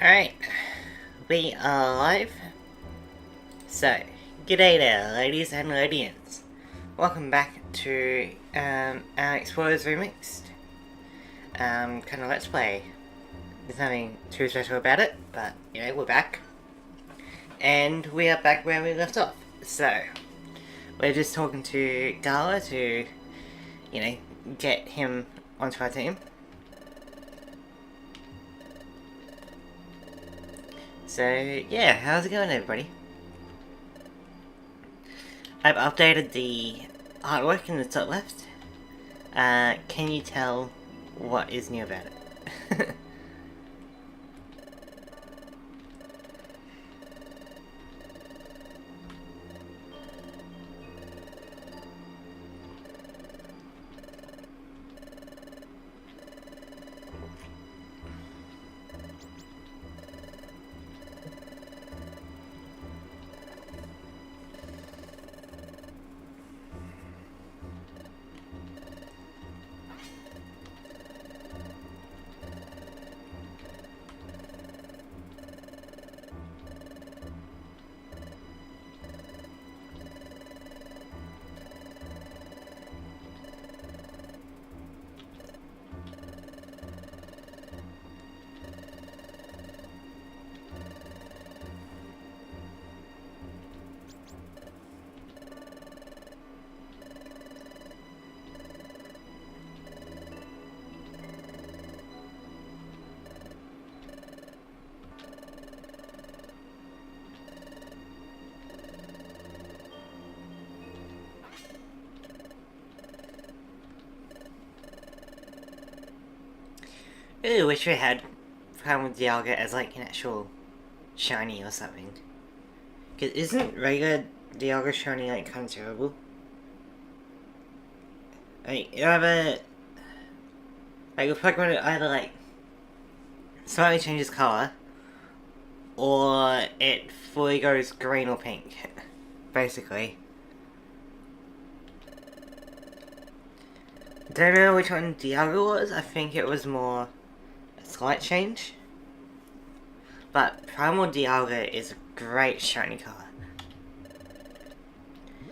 Alright, we are live. So, g'day there, ladies and ledians. Welcome back to our Explorers Remixed kind of let's play. There's nothing too special about it, but you know, we're back. And we are back where we left off. So, we're just talking to Gala to, you know, get him onto our team. So, yeah, how's it going, everybody? I've updated the artwork in the top left. Can you tell what is new about it? Ooh, wish we had Primal Dialga as like an actual shiny or something. Cause isn't regular Dialga shiny like kind of terrible? Like, you either like a Pokemon either like slightly changes colour, or it fully goes green or pink, basically. Don't know which one Dialga was. I think it was more a slight change. But Primal Dialga is a great shiny colour.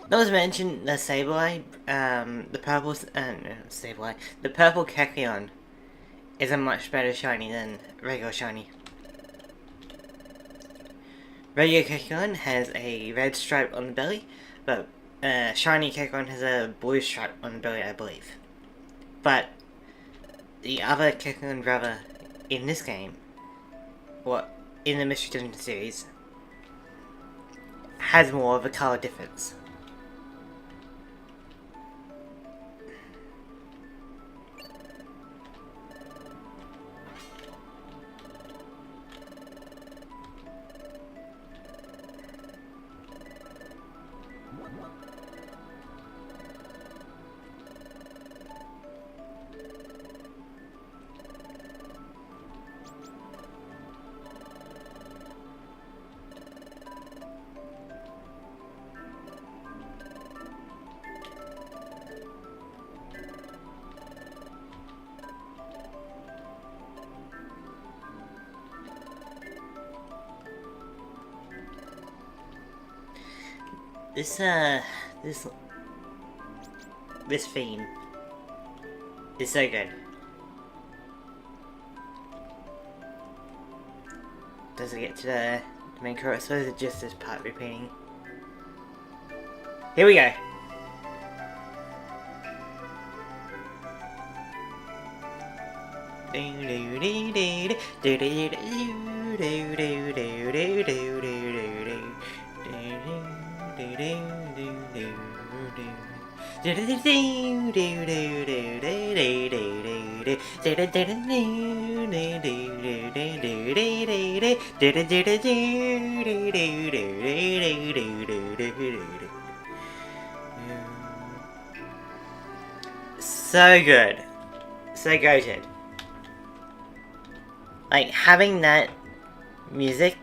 Not to mention the Sableye, the purple, no, Sableye, the purple Kecleon is a much better shiny than regular shiny. Regular Kecleon has a red stripe on the belly, but shiny Kecleon has a blue stripe on the belly, I believe. But the other Kecleon brother in this game, in the Mystery Dungeon series, has more of a colour difference. This theme is so good. Does it get to the main chorus, or is it just this part repeating? Here we go. So good. So goated. Like, having that music,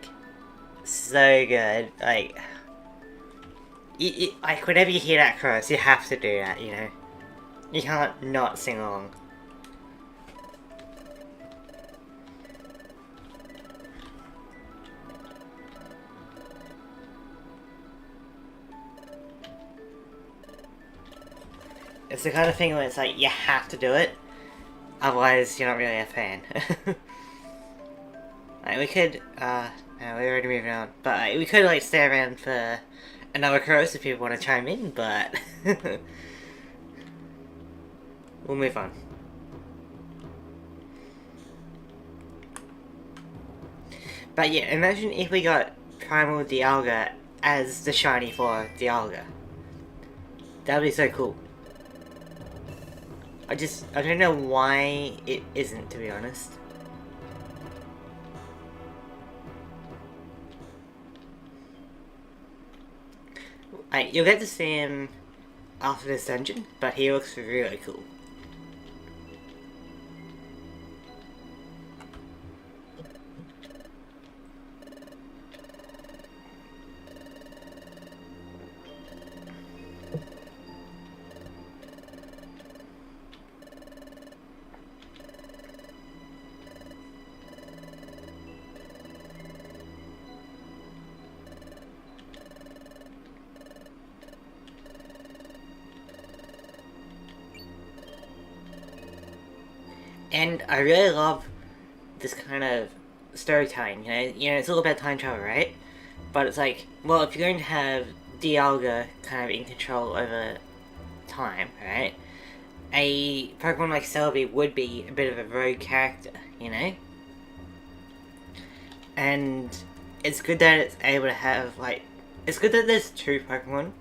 so good. Like, like, whenever you hear that chorus, you have to do that, you know? You can't not sing along. It's the kind of thing where it's like, you have to do it, otherwise you're not really a fan. Like, we could, no, we're already moving on, but we could, like, stay around for another cross if people want to chime in, but we'll move on. But yeah, imagine if we got Primal Dialga as the shiny for Dialga. That'd be so cool. I don't know why it isn't, to be honest. You'll get to see him after this dungeon, but he looks really cool. And I really love this kind of storytelling, you know, it's all about time travel, right? But it's like, well, if you're going to have Dialga kind of in control over time, right? A Pokemon like Celebi would be a bit of a rogue character, you know? And it's good that it's able to have, like, it's good that there's two Pokemon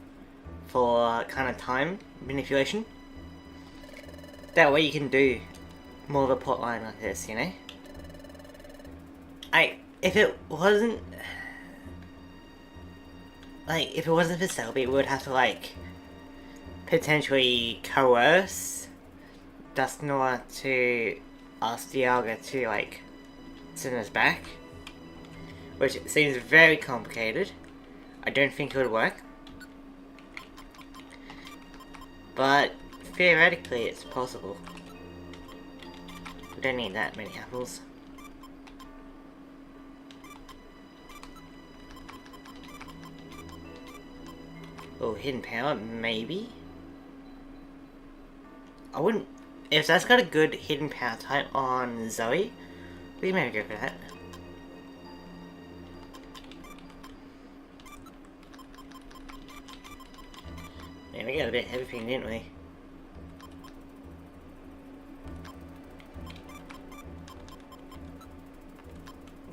for kind of time manipulation. That way you can do more of a plot line like this, you know? If it wasn't for Celebi, we would have to, like, potentially coerce Dusknoir to ask Dialga to, like, send us back. Which seems very complicated. I don't think it would work. But theoretically, it's possible. We don't need that many apples. Oh, hidden power, maybe? I wouldn't... If that's got a good hidden power type on Zoe, we may go for that. Yeah, we got a bit of everything, didn't we?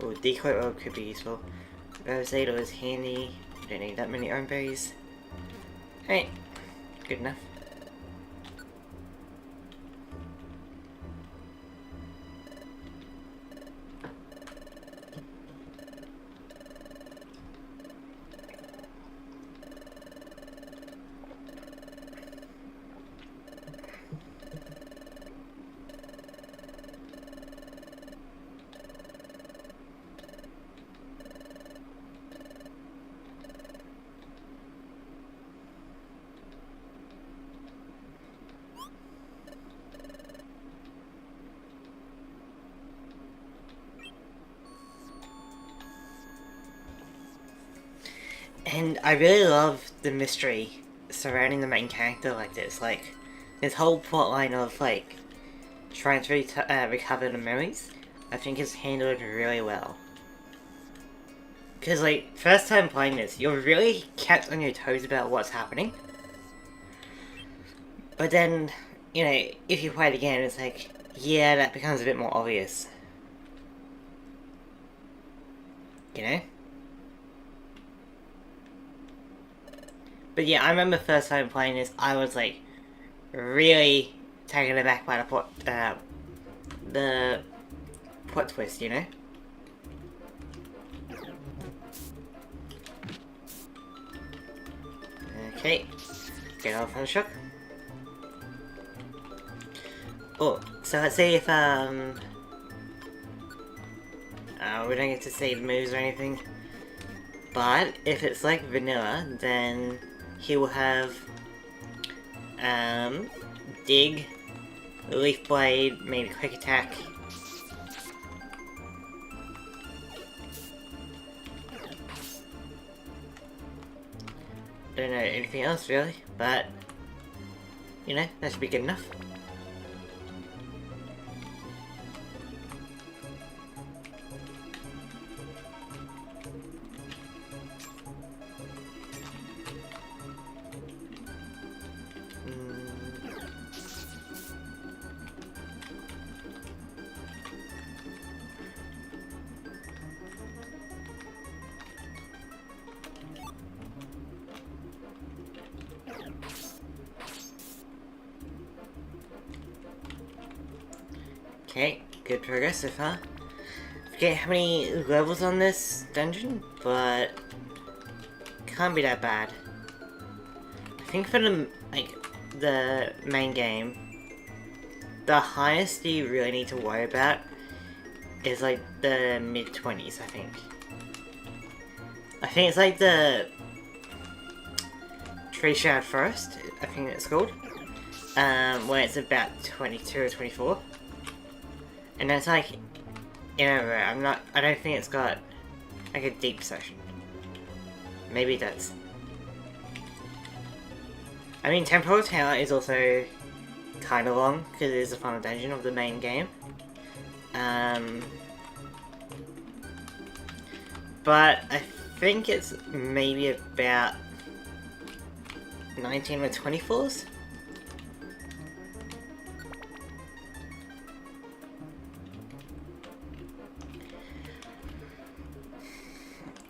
Oh, decoy orb could be useful. Rosado is handy. You don't need that many own berries. Hey, good enough. And I really love the mystery surrounding the main character like this. Like, this whole plotline of, like, trying to recover the memories, I think is handled really well. Because, like, first time playing this, you're really kept on your toes about what's happening. But then, you know, if you play it again, it's like, yeah, that becomes a bit more obvious. You know? But yeah, I remember first time playing this, I was like, really taken aback by the plot twist, you know? Okay, get off on the shock. Oh, so let's see if, we don't get to see the moves or anything. But, if it's like vanilla, then he will have, Dig, Leaf Blade, maybe Quick Attack. Don't know anything else really, but You know, that should be good enough. Okay, good progress so far. Forget how many levels on this dungeon, but can't be that bad. I think for the main game, the highest you really need to worry about is like the mid-20s, I think. I think it's like the Tree Shroud Forest, I think it's called, where it's about 22 or 24. And that's like, you know, I don't think it's got like a deep section. Maybe it does. I mean, Temporal Tower is also kind of long, because it is the final dungeon of the main game. But I think it's maybe about 19 or 20 floors.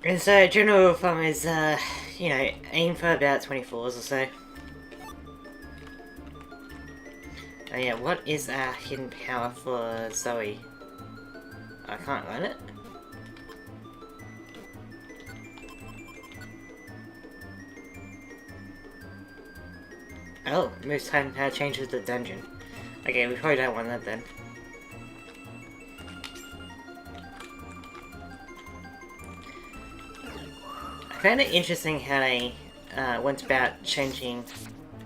And so, general rule of thumb is, you know, aim for about 20 floors or so. Oh yeah, what is our hidden power for Zoe? I can't learn it. Oh, moves time power changes the dungeon. Okay, we probably don't want that then. I found it interesting how they went about changing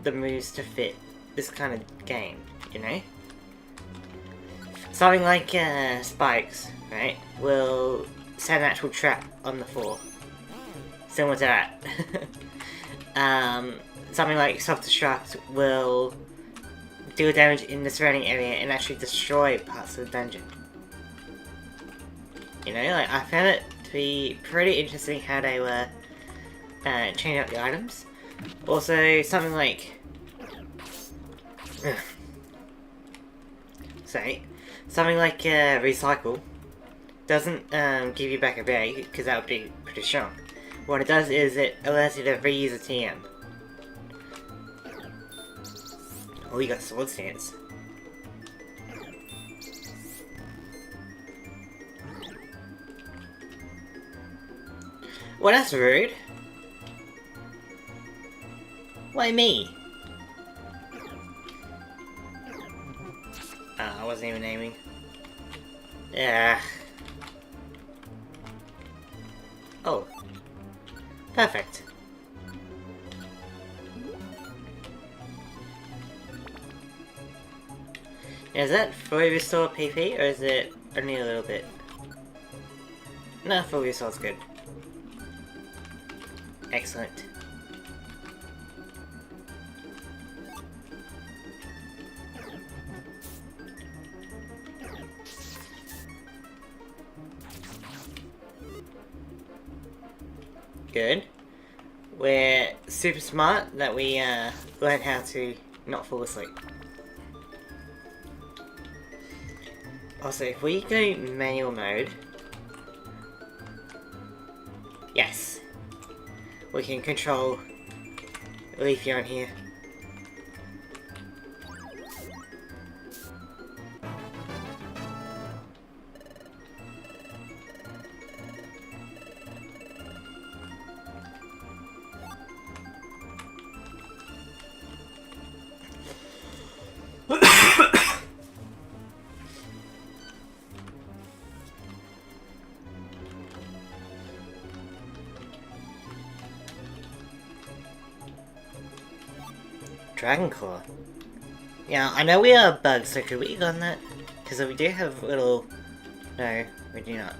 the moves to fit this kind of game, you know? Something like spikes, right, will set an actual trap on the floor. Similar to that. Something like self-destruct will deal damage in the surrounding area and actually destroy parts of the dungeon. You know, like, I found it to be pretty interesting how they were changing up the items. Also, something like... something like recycle doesn't give you back a bag, because that would be pretty strong. What it does is it allows you to reuse a TM. Oh, you got sword stance. Well, that's rude. Why me? I wasn't even aiming. Yeah. Oh. Perfect. Is that fully restore PP, or is it only a little bit? No, fully restore's good. Excellent. Good. We're super smart that we learned how to not fall asleep. Also, if we go manual mode, yes, we can control Leafy on here. Dragon Claw. Yeah, I know we are bugs, so could we gun that? Because we do have little... No, we do not.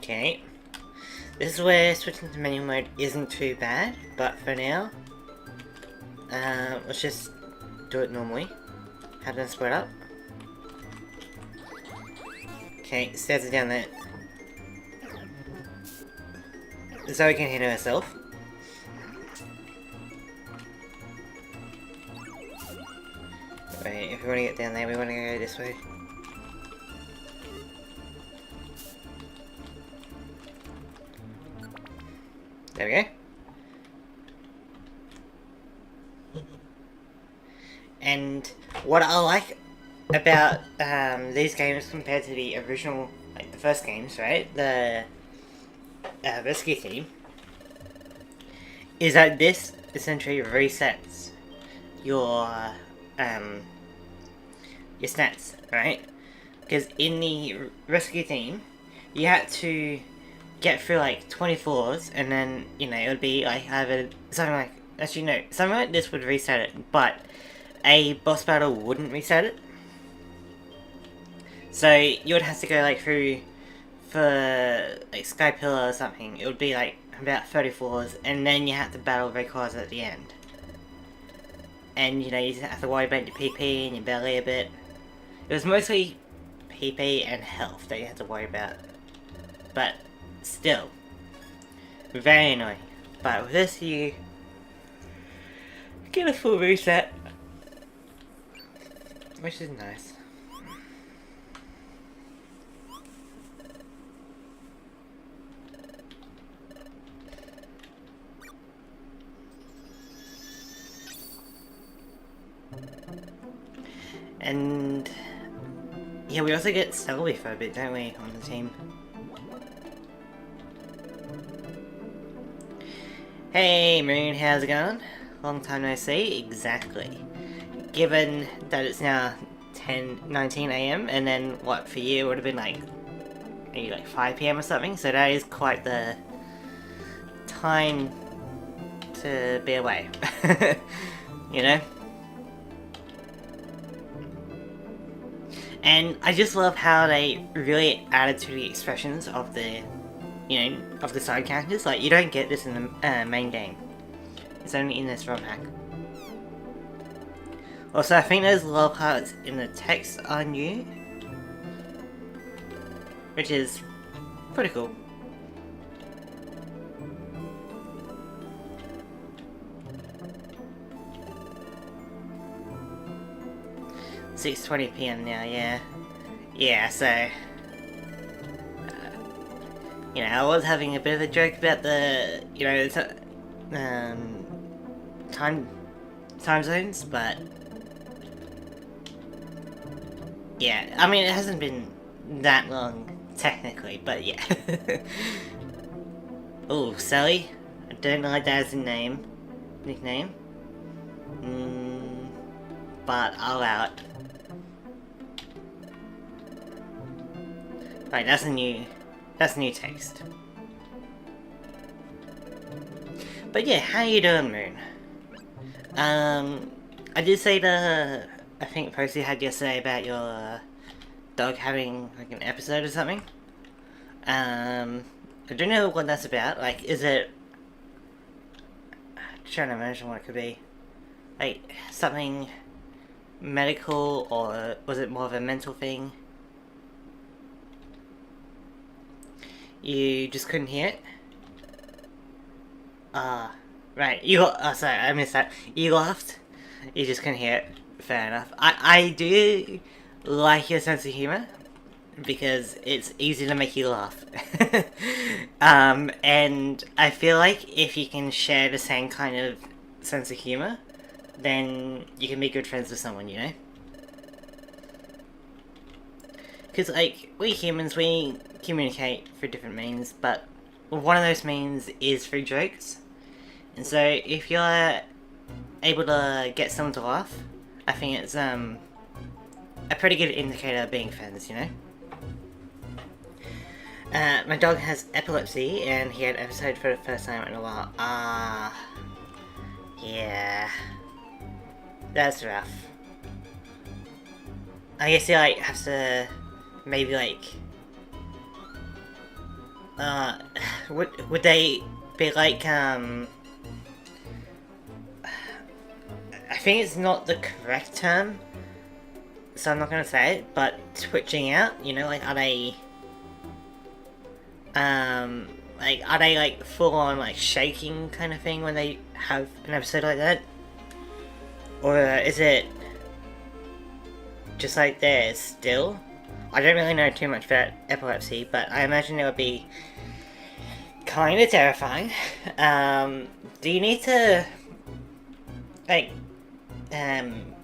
Okay. This is where switching to manual mode isn't too bad, but for now, let's just do it normally. Have them split up. Okay, stairs are down there. Zoe can handle herself. Wait, if we want to get down there, we want to go this way. There we go. And what I like about these games compared to the original, like the first games, right? The rescue team, is that this essentially resets your stats, right? Because in the rescue team, you had to get through like 20 floors, and then, you know, it would be like either something like, actually no, something like this would reset it, but a boss battle wouldn't reset it. So you would have to go like through, for like Sky Pillar or something, it would be like about 30 floors, and then you have to battle Rayquaza at the end. And, you know, you have to worry about your PP and your belly a bit. It was mostly PP and health that you had to worry about. But still, very annoying. But with this, you get a full reset, which is nice. And yeah, we also get Selby for a bit, don't we, on the team? Hey Moon, how's it going? Long time no see, exactly. Given that it's now 10:19 AM, and then what for you would have been like maybe like 5 PM or something, so that is quite the time to be away. You know? And I just love how they really added to the expressions of the, you know, of the side characters. Like, you don't get this in the main game. It's only in this ROM hack. Also, I think those little parts in the text are new, which is pretty cool. $6:20 PM now, yeah. Yeah, so... you know, I was having a bit of a joke about the, you know, time zones, but... yeah, I mean, it hasn't been that long, technically, but yeah. Oh, Sally? I don't like that as a nickname. But I'll allow it. Right, that's a new text. But yeah, how you doing, Moon? I did say I think post you had yesterday about your dog having like an episode or something. I don't know what that's about. Like, is it? I'm trying to imagine what it could be. Like something medical, or was it more of a mental thing? You just couldn't hear it? Right. Sorry, I missed that. You laughed? You just couldn't hear it. Fair enough. I do like your sense of humor, because it's easy to make you laugh. And I feel like if you can share the same kind of sense of humor, then you can be good friends with someone, you know? Because, like, we humans, we communicate through different means, but one of those means is through jokes. And so, if you're able to get someone to laugh, I think it's, a pretty good indicator of being friends, you know? My dog has epilepsy, and he had an episode for the first time in a while. Yeah. That's rough. I guess you, like, have to maybe, like, uh, would they be like, I think it's not the correct term, so I'm not gonna say it, but twitching out, you know, like, are they like full on like shaking kind of thing when they have an episode like that? Or is it just like they're still? I don't really know too much about epilepsy, but I imagine it would be kind of terrifying. Do you need to like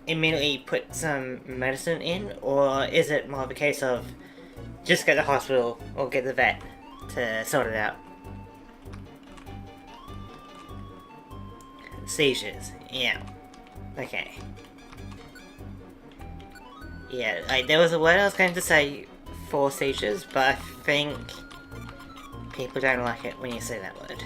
immediately put some medicine in, or is it more of a case of just get the hospital or get the vet to sort it out? Seizures, yeah. Okay. Yeah, like there was a word I was going to say for seizures, but I think people don't like it when you say that word.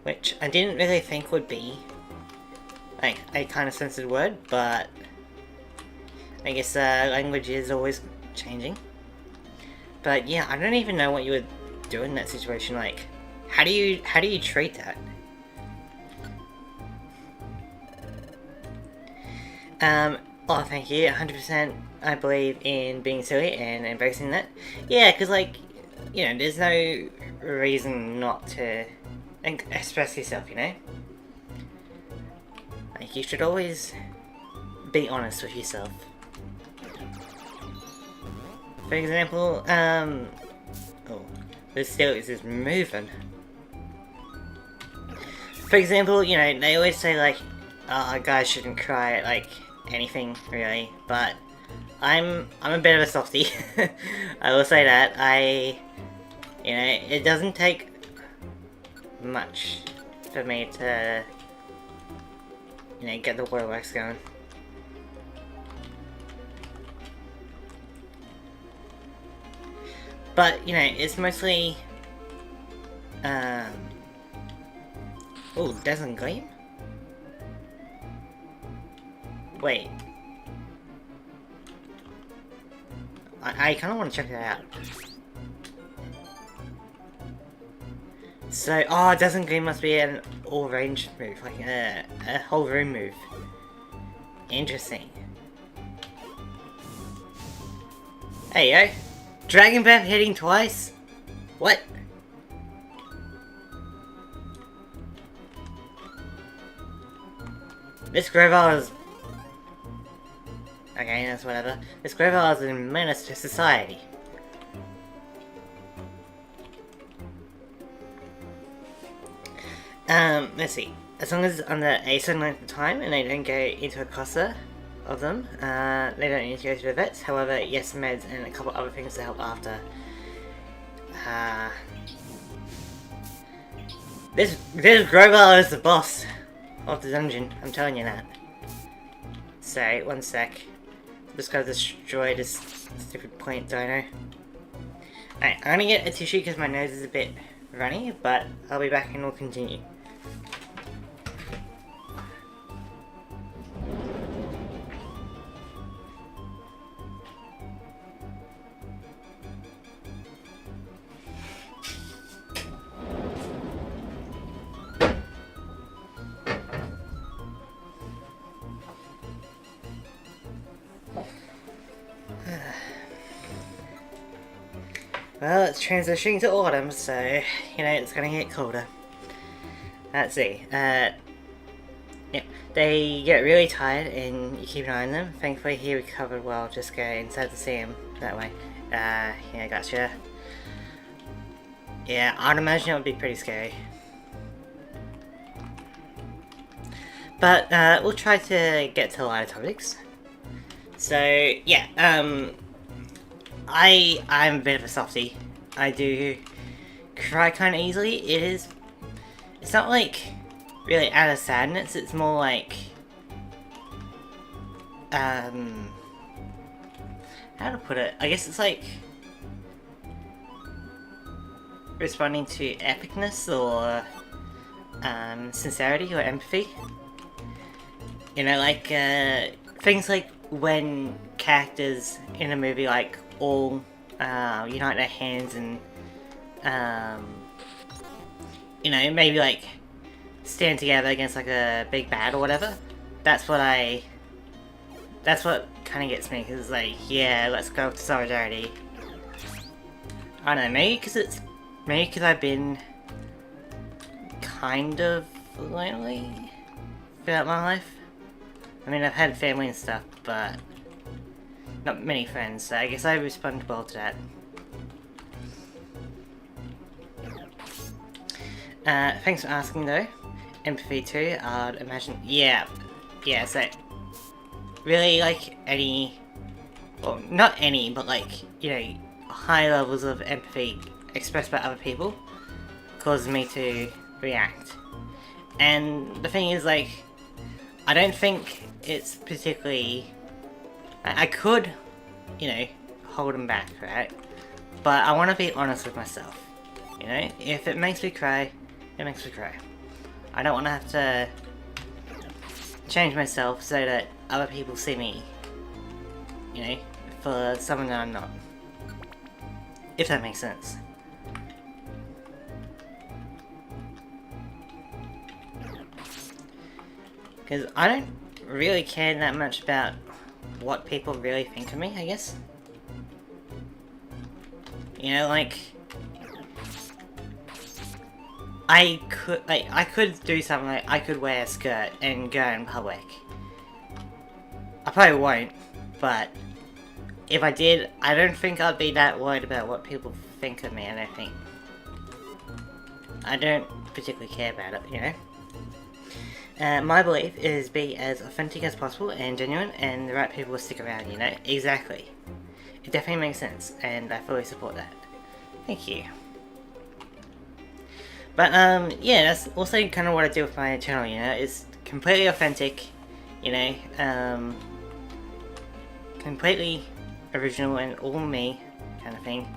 Which I didn't really think would be like a kind of censored word, but I guess language is always changing. But yeah, I don't even know what you would do in that situation. Like, how do you treat that? Oh, thank you. 100%. I believe in being silly and embracing that. Yeah, because like, you know, there's no reason not to express yourself. You know, like you should always be honest with yourself. For example, oh, this still is just moving. For example, you know, they always say like, guys shouldn't cry at like anything really, but I'm a bit of a softie. I will say that. You know, it doesn't take much for me to, you know, get the waterworks going. But, you know, it's mostly... Oh, doesn't gleam? Wait. I kind of want to check that out. So, oh, doesn't gleam must be an all-range move, like a whole room move. Interesting. Hey, yo. Dragon Breath hitting twice? What? This Gravell is... Okay, that's whatever. This Gravell is a menace to society. Let's see. As long as it's under a certain length of time and they don't go into a cluster of them, they don't need to go to the vets. However, yes, meds and a couple other things to help after. This Grovell is the boss of the dungeon, I'm telling you that. So, one sec. Just gotta destroy this stupid plant dino. Alright, I'm gonna get a tissue because my nose is a bit runny, but I'll be back and we'll continue. Well, it's transitioning to autumn, so, you know, it's gonna get colder. Let's see, yeah, they get really tired and you keep an eye on them. Thankfully he recovered well, just go inside to see him that way. Yeah, gotcha. Yeah, I'd imagine it would be pretty scary. But, we'll try to get to lighter topics. So, yeah, I'm a bit of a softie. I do cry kind of easily. It's not like really out of sadness, it's more like, how to put it? I guess it's like responding to epicness or sincerity or empathy. You know, like things like when characters in a movie like all unite their hands and you know, maybe like stand together against like a big bad or whatever. That's what kind of gets me, because it's like, yeah, let's go to solidarity. I don't know, maybe because I've been kind of lonely throughout my life. I mean, I've had family and stuff, but not many friends, so I guess I respond well to that. Thanks for asking though. Empathy too, I'd imagine. Yeah, so really like any, well, not any, but like, you know, high levels of empathy expressed by other people causes me to react. And the thing is, like, I don't think it's particularly, I could, you know, hold them back, right? But I want to be honest with myself, you know? If it makes me cry, it makes me cry. I don't want to have to change myself so that other people see me, you know, for someone that I'm not. If that makes sense. Because I don't really care that much about what people really think of me, I guess. You know, like, I could do something like, I could wear a skirt and go in public. I probably won't, but if I did, I don't think I'd be that worried about what people think of me, I don't particularly care about it, you know? My belief is be as authentic as possible and genuine, and the right people will stick around, you know? Exactly. It definitely makes sense, and I fully support that. Thank you. But, yeah, that's also kind of what I do with my channel, you know? It's completely authentic, you know? Completely original and all me, kind of thing.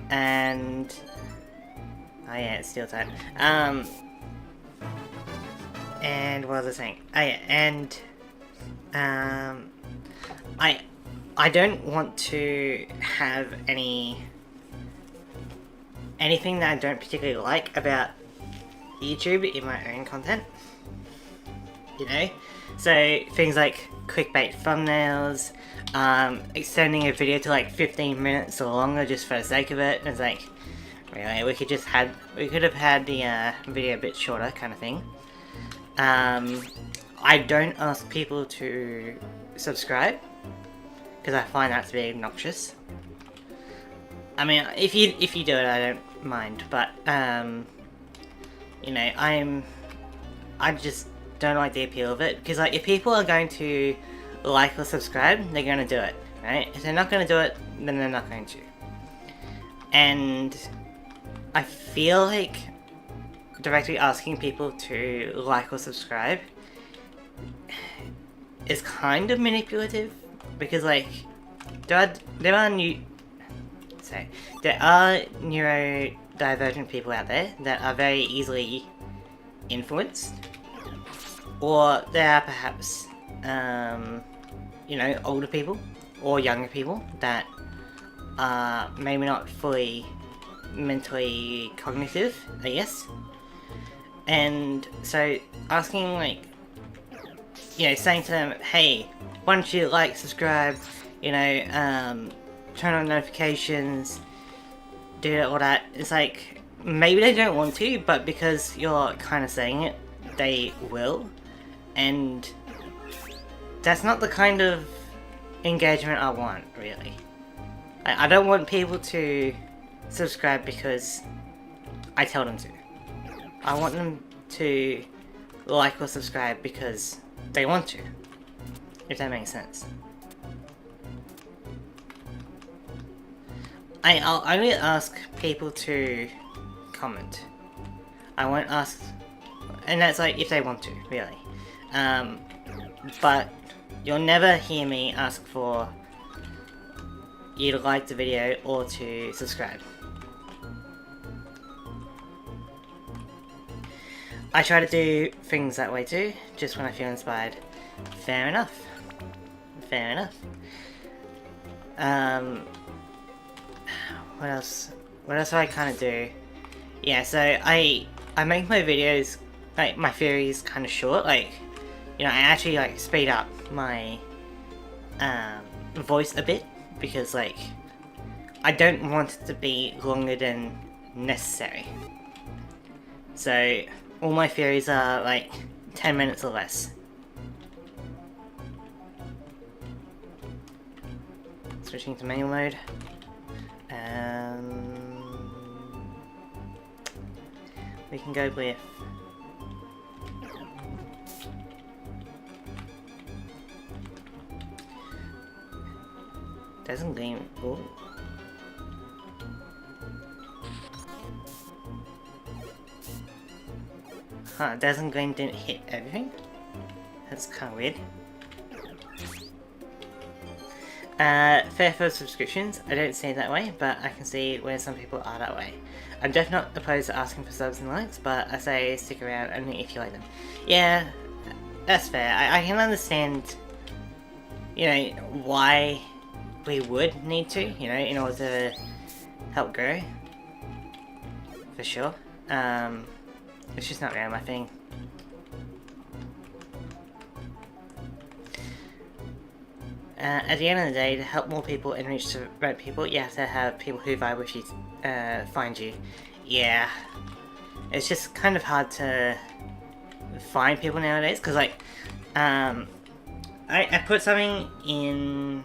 And... oh yeah, it's steel type. And what was I saying? Oh yeah, and... I don't want to have anything that I don't particularly like about YouTube in my own content, you know? So things like clickbait thumbnails, extending a video to like 15 minutes or longer just for the sake of it. It's like, really, we could have had the video a bit shorter, kind of thing. I don't ask people to subscribe because I find that to be obnoxious. I mean, if you do it, I don't mind, but you know, I just don't like the appeal of it, because like, if people are going to like or subscribe, they're going to do it, right? If they're not going to do it, then they're not going to. And I feel like directly asking people to like or subscribe is kind of manipulative, because like, there are neurodivergent people out there that are very easily influenced, or there are perhaps, you know, older people or younger people that are maybe not fully mentally cognitive, I guess. And so asking, like, you know, saying to them, hey, why don't you like, subscribe, you know, turn on notifications, do all that. It's like, maybe they don't want to, but because you're kind of saying it, they will. And that's not the kind of engagement I want, really. I don't want people to subscribe because I tell them to. I want them to like or subscribe because they want to, if that makes sense. I'll only ask people to comment. I won't ask, and that's like if they want to, really. But you'll never hear me ask for you to like the video or to subscribe. I try to do things that way too, just when I feel inspired. Fair enough. fair enough. What else? What else do I kind of do? Yeah, so I make my videos, like my theories, kind of short. Like, you know, I actually like speed up my voice a bit because like I don't want it to be longer than necessary. So all my theories are like 10 minutes or less. Switching to manual mode. We can go with doesn't gleam. Ooh. Huh, doesn't gleam didn't hit everything? That's kinda weird. Fair for subscriptions, I don't see it that way, but I can see where some people are that way. I'm definitely not opposed to asking for subs and likes, but I say stick around only if you like them. Yeah, that's fair. I can understand, you know, why we would need to, you know, in order to help grow. For sure. It's just not really my thing. At the end of the day, to help more people and reach the right people, you have to have people who vibe with you find you. Yeah. It's just kind of hard to find people nowadays, because like, I put something in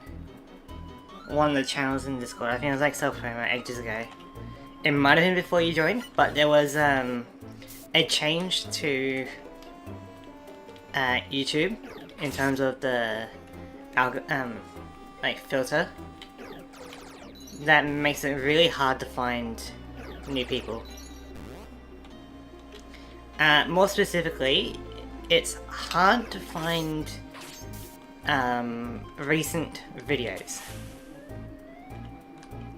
one of the channels in Discord. I think it was like self-promo ages ago. It might have been before you joined, but there was a change to YouTube in terms of the like filter that makes it really hard to find new people. More specifically, it's hard to find recent videos.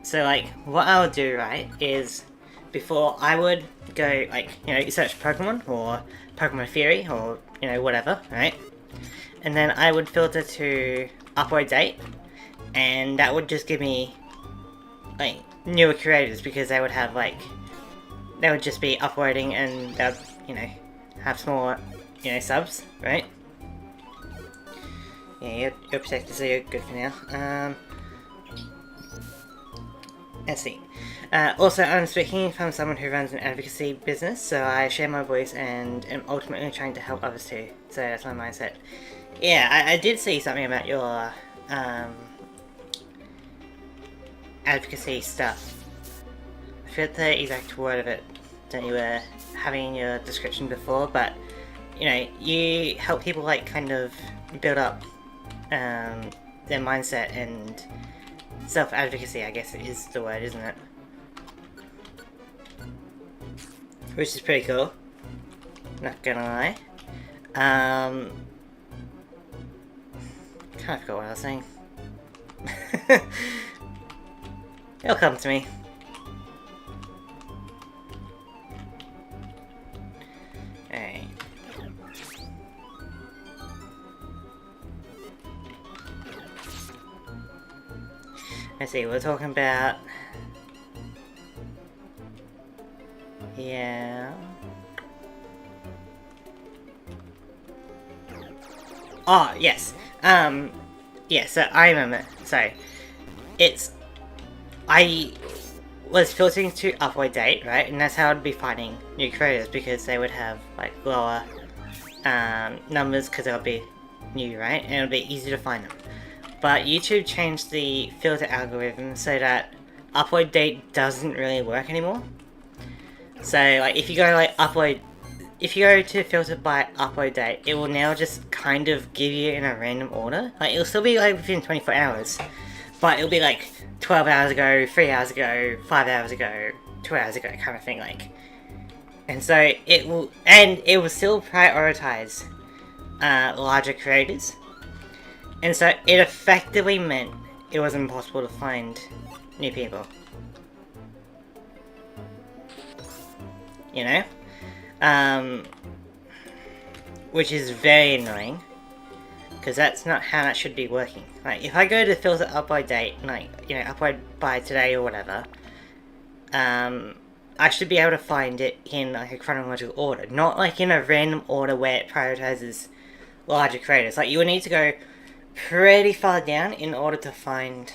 So like, what I'll do, right, is before I would go, like, you know, you search Pokemon or Pokemon Theory or, you know, whatever, right? And then I would filter to upload date, and that would just give me like newer creators, because they would have like, they would just be uploading and they'd, you know, have smaller, you know, subs, right? Yeah, you're protected, so you're good for now. Let's see. Also, I'm speaking from someone who runs an advocacy business, so I share my voice and am ultimately trying to help others too. So that's my mindset. Yeah, I did see something about your advocacy stuff. I forget the exact word of it that you were having in your description before, but you know, you help people like kind of build up their mindset and self-advocacy, I guess it is the word, isn't it? Which is pretty cool, not gonna lie. Kind of forgot what I was saying. It'll come to me. Alright. Let's see, we're talking about... Yeah... Oh, yes. Yeah, so I remember. So, it's... I was filtering to upload date, right? And that's how I'd be finding new creators, because they would have, like, lower numbers, because they'll be new, right? And it'll be easy to find them. But YouTube changed the filter algorithm so that upload date doesn't really work anymore. So, like, if you go, like, if you go to filter by upload date, it will now just kind of give you in a random order. Like, it'll still be, like, within 24 hours. But it'll be, like, 12 hours ago, 3 hours ago, 5 hours ago, 2 hours ago, kind of thing, like. And so, it will still prioritize larger creators. And so, it effectively meant it was impossible to find new people. You know? Which is very annoying. because that's not how that should be working. Like, if I go to filter up by date, like, you know, upload by today or whatever, I should be able to find it in like a chronological order, not like in a random order where it prioritizes larger creators. Like, you would need to go pretty far down in order to find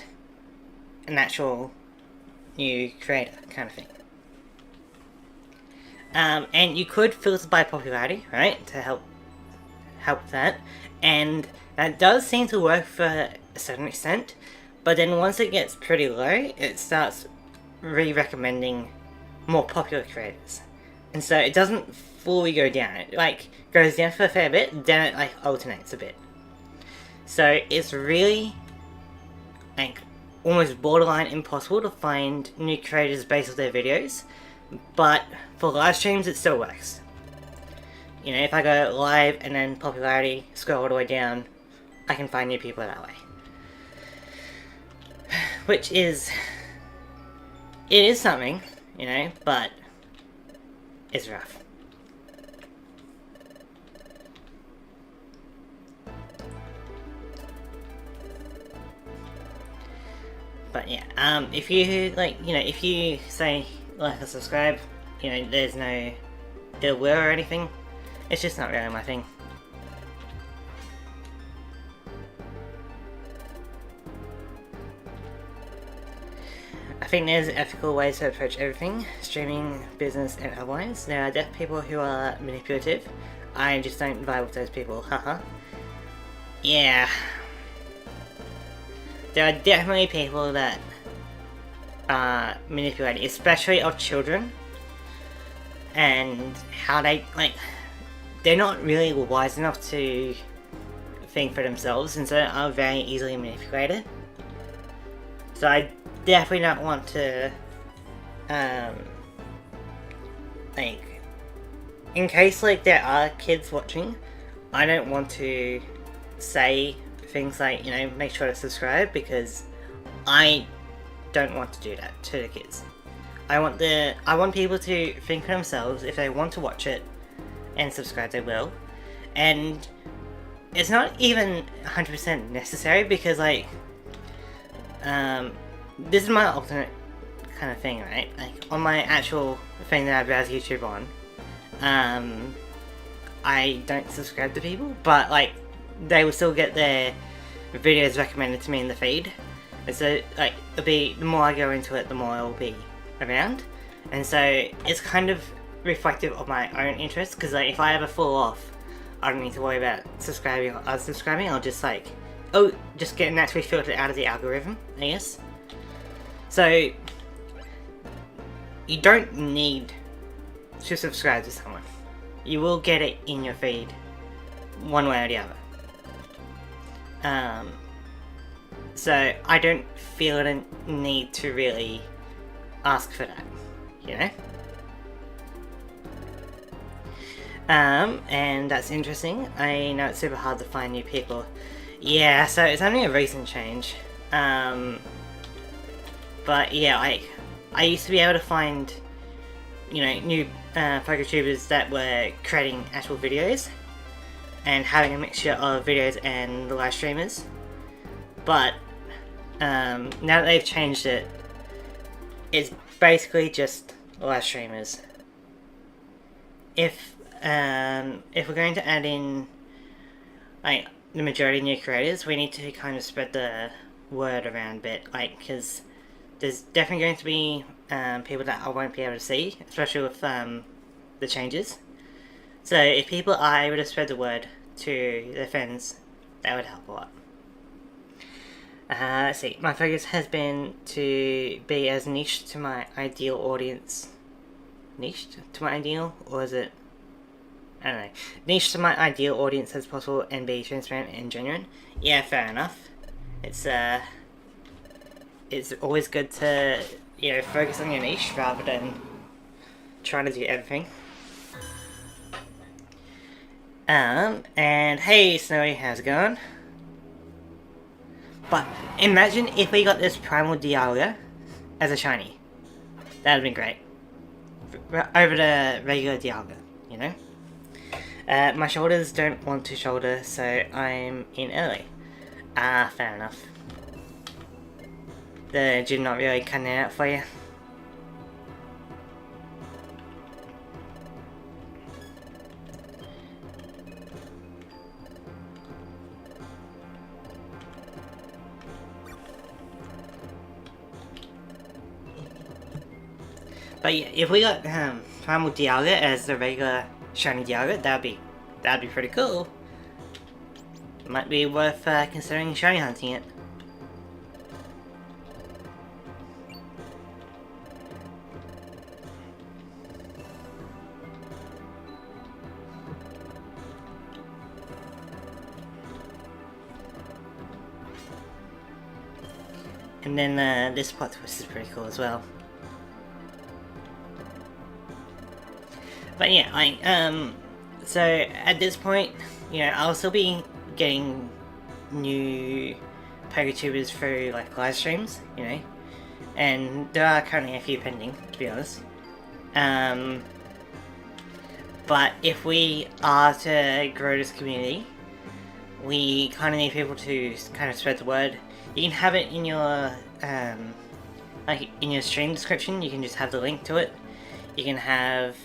an actual new creator kind of thing. And you could filter by popularity, right, to help that, and that does seem to work for a certain extent, but then once it gets pretty low, it starts re-recommending more popular creators, and so it doesn't fully go down. It like goes down for a fair bit, then it like alternates a bit. So it's really like almost borderline impossible to find new creators based on their videos, but for live streams it still works. You know, if I go live and then popularity, scroll all the way down, I can find new people that way. Which is, it is something, you know, but it's rough. But yeah, if you, like, you know, if you say like or subscribe, you know, there's no ill will or anything. It's just not really my thing. I think there's ethical ways to approach everything, streaming, business, and otherwise. There are definitely people who are manipulative. I just don't vibe with those people, haha. Yeah. There are definitely people that are manipulating, especially of children. And how they, like, they're not really wise enough to think for themselves, and so are very easily manipulated. So I definitely don't want to, like, in case, like, there are kids watching, I don't want to say things like, you know, make sure to subscribe, because I don't want to do that to the kids. I want people to think for themselves. If they want to watch it and subscribe, they will. And it's not even 100% necessary, because, like, this is my alternate kind of thing, right? Like, on my actual thing that I browse YouTube on, I don't subscribe to people, but, like, they will still get their videos recommended to me in the feed. And so, like, it'll be, the more I go into it, the more it will be around. And so, it's kind of reflective of my own interests, because, like, if I ever fall off, I don't need to worry about subscribing or unsubscribing. I'll just, like, just get naturally filtered out of the algorithm, I guess. So, you don't need to subscribe to someone. You will get it in your feed, one way or the other. So I don't feel a need to really ask for that, you know? And that's interesting. I know it's super hard to find new people. Yeah, so it's only a recent change. But yeah, I used to be able to find, you know, new PokeTubers that were creating actual videos and having a mixture of videos and the live streamers. But now that they've changed it, it's basically just live streamers. If we're going to add in, like, the majority of new creators, we need to kind of spread the word around a bit, like, because there's definitely going to be people that I won't be able to see, especially with the changes. So if people are able to spread the word to their friends, that would help a lot. Let's see, my focus has been to be as niche to my ideal audience. Niched to my ideal? Or is it... I don't know. Niche to my ideal audience as possible and be transparent and genuine. Yeah, fair enough. It's always good to, you know, focus on your niche rather than trying to do everything. And hey Snowy, how's it going? But imagine if we got this Primal Dialga as a shiny. That would have been great. Over the regular Dialga, you know? My shoulders don't want to shoulder, so I'm in early. Ah, fair enough. The gym not really cutting it out for you. But yeah, if we got Primal Dialga as the regular shiny Dialga, that'd be pretty cool. Might be worth considering shiny hunting it. And then this plot twist is pretty cool as well. But yeah, like, so at this point, you know, I'll still be getting new PokeTubers through, like, live streams, you know, and there are currently a few pending, to be honest. But if we are to grow this community, we kind of need people to kind of spread the word. You can have it in your, like, in your stream description, you can just have the link to it. You can have,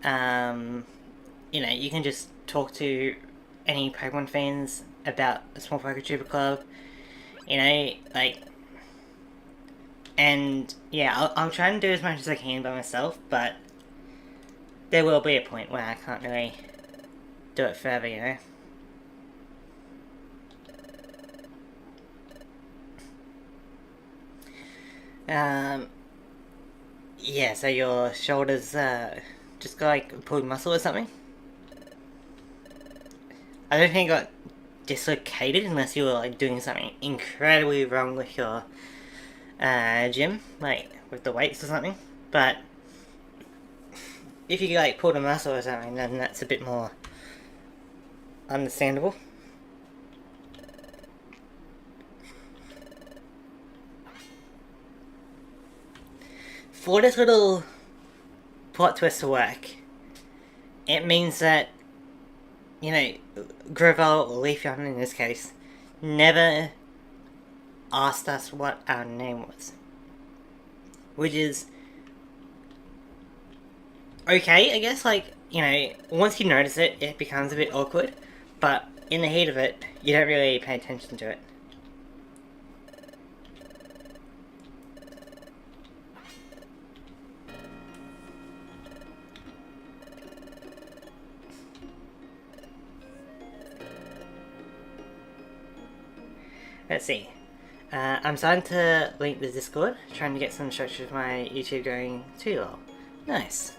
you know, you can just talk to any Pokemon fans about a small PokeTuber club, you know, like, and yeah, I'll try and do as much as I can by myself, but there will be a point where I can't really do it forever, you know. Yeah, so your shoulders, just got, like, pulled muscle or something? I don't think it got dislocated unless you were, like, doing something incredibly wrong with your, gym, like, with the weights or something. But if you, like, pulled a muscle or something, then that's a bit more understandable. For this little plot twist to work, it means that, you know, Gravel, or Leafeon in this case, never asked us what our name was. Which is okay, I guess, like, you know, once you notice it, it becomes a bit awkward, but in the heat of it, you don't really pay attention to it. Let's see. I'm starting to link the Discord, trying to get some structure of my YouTube going too well. Nice.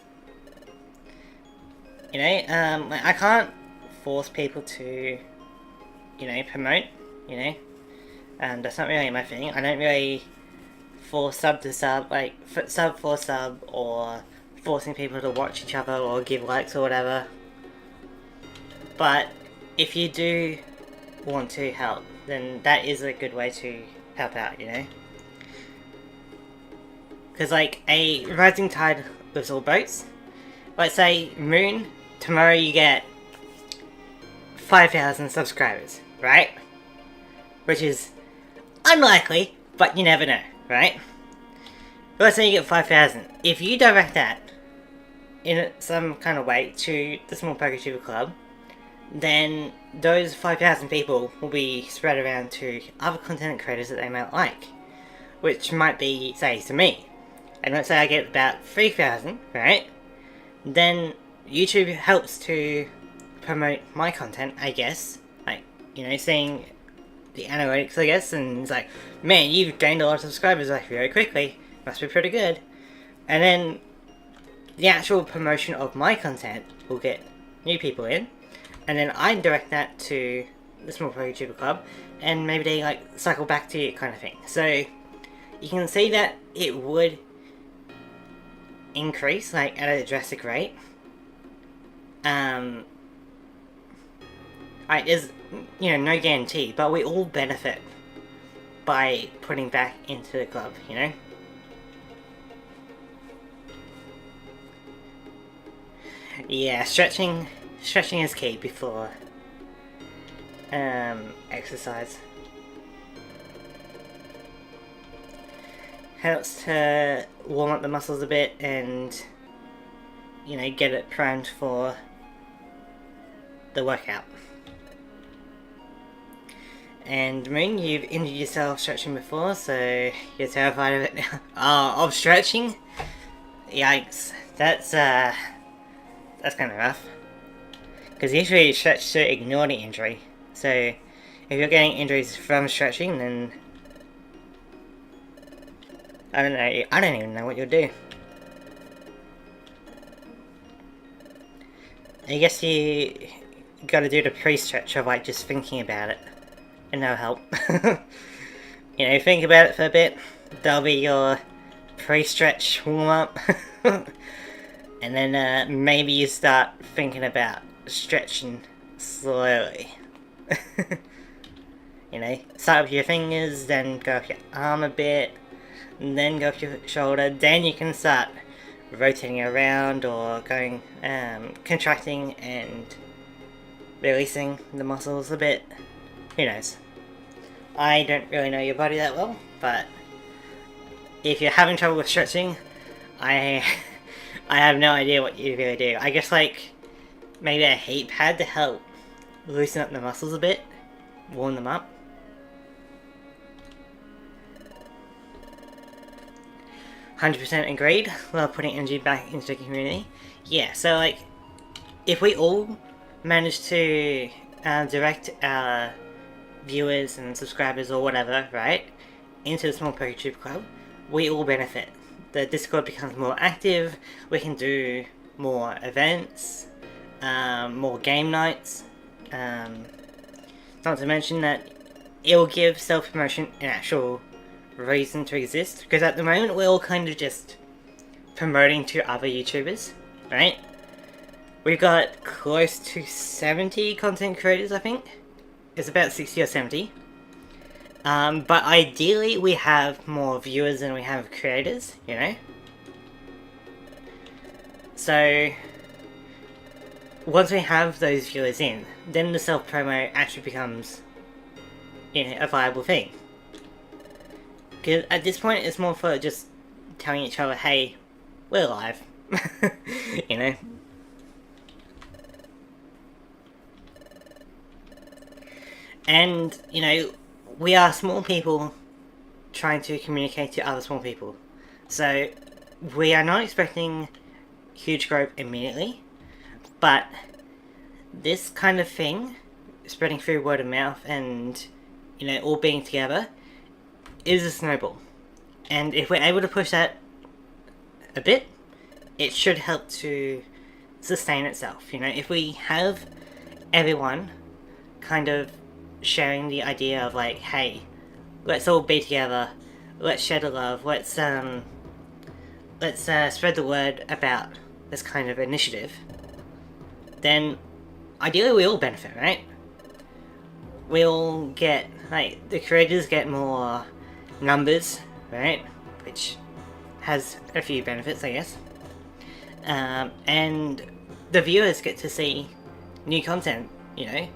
You know, I can't force people to, you know, promote, you know. That's not really my thing. I don't really force sub to sub, like, sub for sub, or forcing people to watch each other or give likes or whatever. But if you do want to help, then that is a good way to help out, you know? Because, like, a rising tide lifts all boats. Let's say, Moon, tomorrow you get 5,000 subscribers, right? Which is unlikely, but you never know, right? Let's say you get 5,000. If you direct that in some kind of way to the Small PokeTuber Club, then those 5,000 people will be spread around to other content creators that they might like. Which might be, say, to me. And let's say I get about 3,000, right? Then YouTube helps to promote my content, I guess. Like, you know, seeing the analytics, I guess, and it's like, man, you've gained a lot of subscribers, like, very quickly. Must be pretty good. And then the actual promotion of my content will get new people in. And then I direct that to the Small PokeTuber Club, and maybe they, like, cycle back to you, kind of thing. So you can see that it would increase, like, at a drastic rate. There's, you know, no guarantee, but we all benefit by putting back into the club, you know? Yeah, stretching stretching is key before exercise. Helps to warm up the muscles a bit and, you know, get it primed for the workout. And Moon, you've injured yourself stretching before, so you're terrified of it now. Of stretching? Yikes. That's kind of rough. Because usually you stretch to ignore the injury. So, if you're getting injuries from stretching, then I don't even know what you'll do. I guess you gotta do the pre-stretch of like just thinking about it. And that'll help. You know, think about it for a bit. That'll be your pre-stretch warm-up. And then maybe you start thinking about stretching slowly. You know, start with your fingers, then go up your arm a bit, and then go up your shoulder. Then you can start rotating around or going, contracting and releasing the muscles a bit. Who knows? I don't really know your body that well, but if you're having trouble with stretching, I have no idea what you really do. I guess like maybe a heat pad to help loosen up the muscles a bit, warm them up. 100% agreed. While putting energy back into the community. Yeah, so like if we all manage to direct our viewers and subscribers or whatever, right, into the small PokeTube club, we all benefit. The Discord becomes more active, we can do more events, more game nights, not to mention that it will give self-promotion an actual reason to exist, because at the moment we're all kind of just promoting to other YouTubers, right? We've got close to 70 content creators, I think. It's about 60 or 70. But ideally we have more viewers than we have creators, you know? So, once we have those viewers in, then the self-promo actually becomes, you know, a viable thing. Because at this point it's more for just telling each other, hey, we're live. You know? And, you know, we are small people trying to communicate to other small people. So, we are not expecting huge growth immediately, but this kind of thing, spreading through word of mouth and, you know, all being together, is a snowball. And if we're able to push that a bit, it should help to sustain itself. You know, if we have everyone kind of sharing the idea of like, hey, let's all be together, let's share the love, let's spread the word about this kind of initiative, then ideally we all benefit, right? We all get, like, the creators get more numbers, right? Which has a few benefits, I guess. And the viewers get to see new content, you know?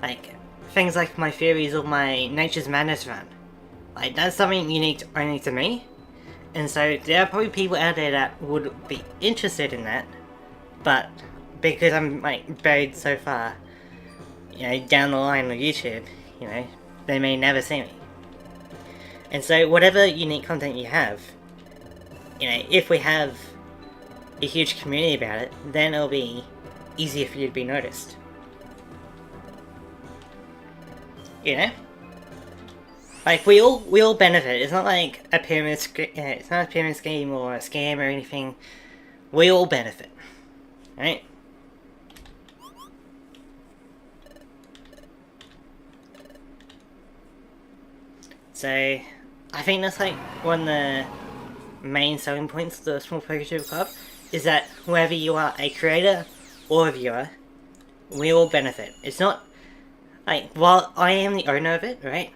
Like, things like my theories or my Nature's Madness run. Like, that's something unique only to me. And so, there are probably people out there that would be interested in that. But, because I'm, like, buried so far, you know, down the line on YouTube, you know, they may never see me. And so, whatever unique content you have, you know, if we have a huge community about it, then it'll be easier for you to be noticed. You know? Like, we all benefit. It's not like a pyramid it's not a pyramid scheme or a scam or anything. We all benefit. Right? So, I think that's like one of the main selling points of the Small PokeTube Club, is that whether you are a creator or a viewer, we all benefit. It's not, like, while I am the owner of it, right,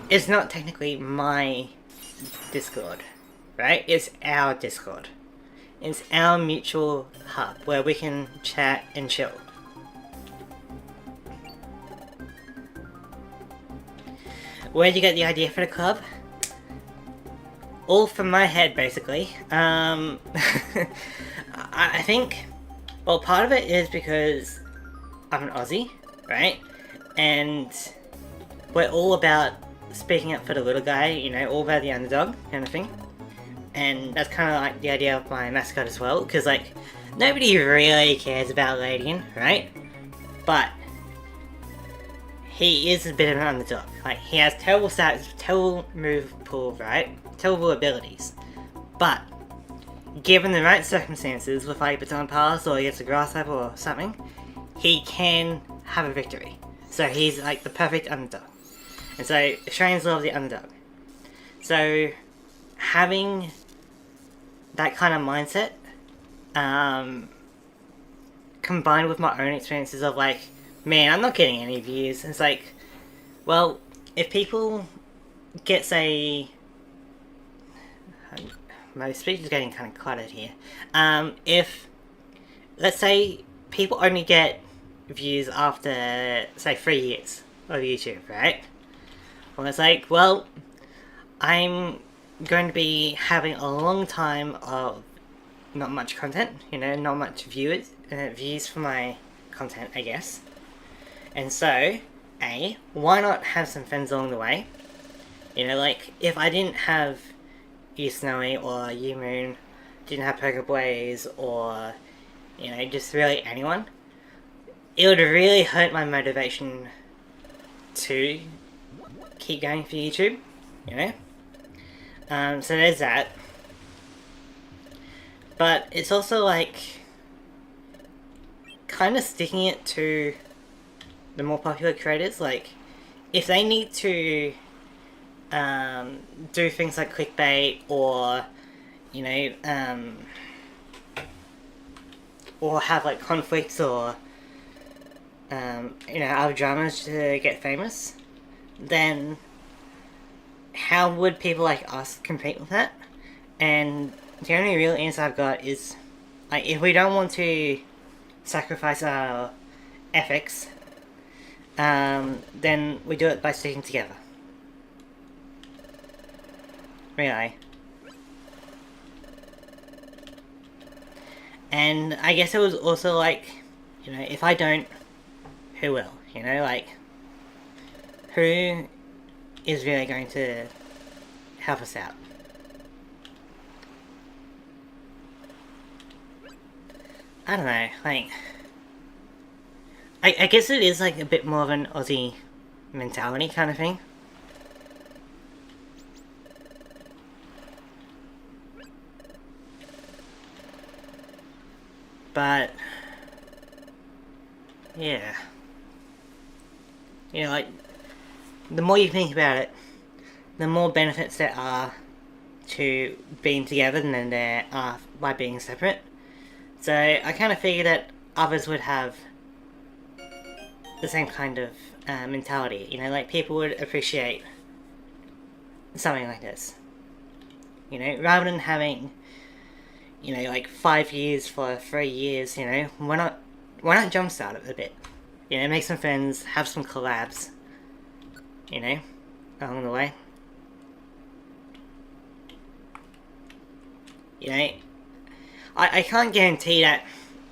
it's not technically my Discord, right? It's our Discord. It's our mutual hub where we can chat and chill. Where'd you get the idea for the club? All from my head, basically. I think, well, part of it is because I'm an Aussie, right? And we're all about speaking up for the little guy, you know, all about the underdog kind of thing. And that's kind of like the idea of my mascot as well, because like, nobody really cares about Ledian, right? But he is a bit of an underdog. Like, he has terrible stats, terrible move pool, right? Terrible abilities. But, given the right circumstances, with like baton pass or against a grass type or something, he can have a victory. So he's like the perfect underdog. And so, Australians love the underdog. So, having that kind of mindset, combined with my own experiences of like, man, I'm not getting any views. It's like, well, if people get, say, my speech is getting kind of cluttered here. If, let's say, people only get views after, say, 3 years of YouTube, right? Well, it's like, well, I'm going to be having a long time of not much content, you know, not much views for my content, I guess. And so, why not have some friends along the way? You know, like, if I didn't have You Snowy or You Moon, didn't have Pokeblaze, or, you know, just really anyone, it would really hurt my motivation to keep going for YouTube, you know? So there's that. But it's also like, kind of sticking it to the more popular creators. Like, if they need to do things like clickbait or, you know, or have like conflicts or, you know, other dramas to get famous, then how would people like us compete with that? And the only real answer I've got is, like, if we don't want to sacrifice our ethics, then we do it by sticking together. Really. And I guess it was also like, you know, if I don't, who will? You know, like, who is really going to help us out? I don't know, like, I guess it is like a bit more of an Aussie mentality kind of thing. But, yeah. You know, like, the more you think about it, the more benefits there are to being together than there are by being separate. So I kind of figured that others would have the same kind of mentality. You know, like, people would appreciate something like this. You know, rather than having, you know, like 5 years for 3 years, you know, why not jumpstart it a bit? You know, make some friends, have some collabs, you know, along the way. You know, I can't guarantee that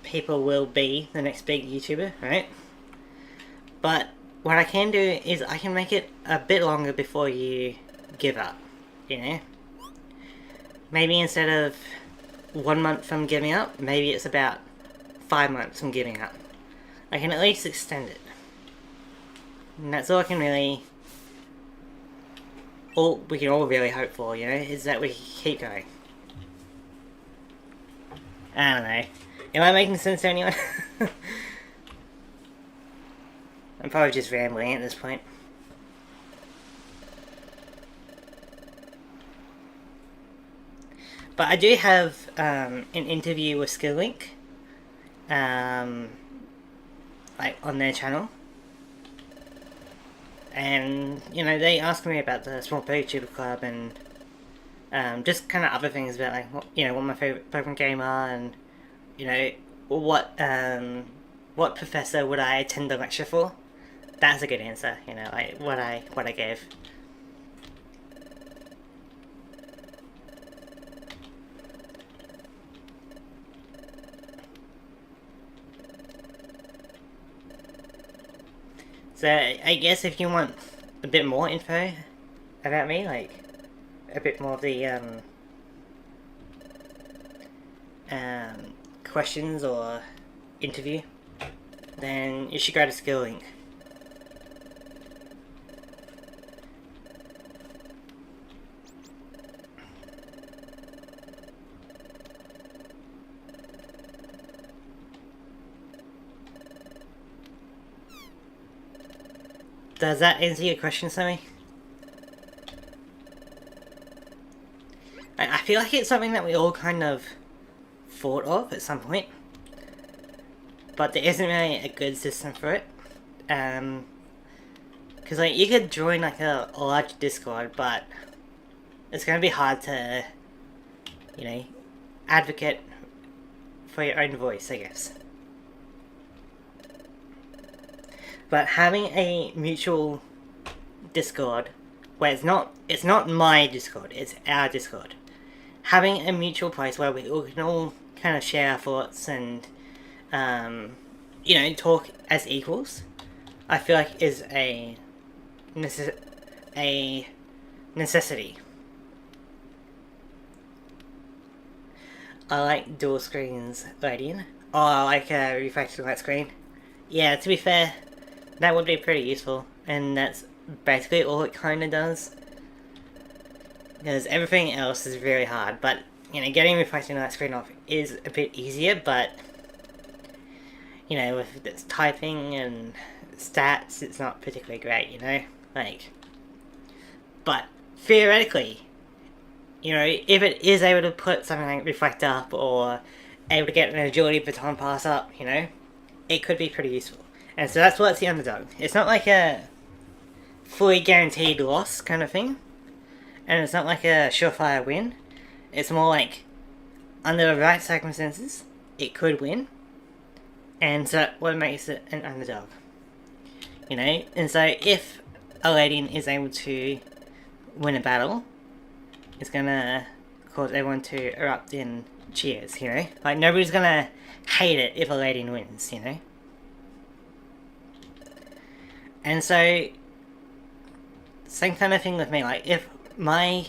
people will be the next big YouTuber, right? But what I can do is I can make it a bit longer before you give up, you know? Maybe instead of 1 month from giving up, maybe it's about 5 months from giving up. I can at least extend it. And that's all I can really... all we can all really hope for, you know, is that we keep going. I don't know. Am I making sense to anyone? I'm probably just rambling at this point. But I do have an interview with Skilllink, like, on their channel. And, you know, they asked me about the Small YouTuber Club and Just kind of other things about like what my favorite Pokemon game are, and you know what professor would I attend the lecture for? That's a good answer. Like what I gave. So I guess if you want a bit more info about me, like a bit more of the questions or interview, then you should go to Skill Link. Does that answer your question, Sammy? I feel like it's something that we all kind of thought of at some point, but there isn't really a good system for it. Because like you could join like a large Discord, but it's going to be hard to, advocate for your own voice, I guess. But having a mutual Discord, where it's not my Discord, it's our Discord. Having a mutual place where we can all kind of share our thoughts and, talk as equals, I feel like is a necessity. I like dual screens, Ledian. Oh, I like reflecting light screen. Yeah, to be fair, that would be pretty useful, and that's basically all it kind of does. Because everything else is very hard, but, getting reflecting light screen off is a bit easier, but, with its typing and stats, it's not particularly great, Like, but, theoretically, if it is able to put something like Reflect up, or able to get an agility baton pass up, it could be pretty useful. And so that's what's the underdog. It's not like a fully guaranteed loss kind of thing, and it's not like a surefire win. It's more like, under the right circumstances, it could win, and so that's what makes it an underdog. And so if a Ledian is able to win a battle, it's gonna cause everyone to erupt in cheers, Like, nobody's gonna hate it if a Ledian wins, And so, same kind of thing with me, like, if my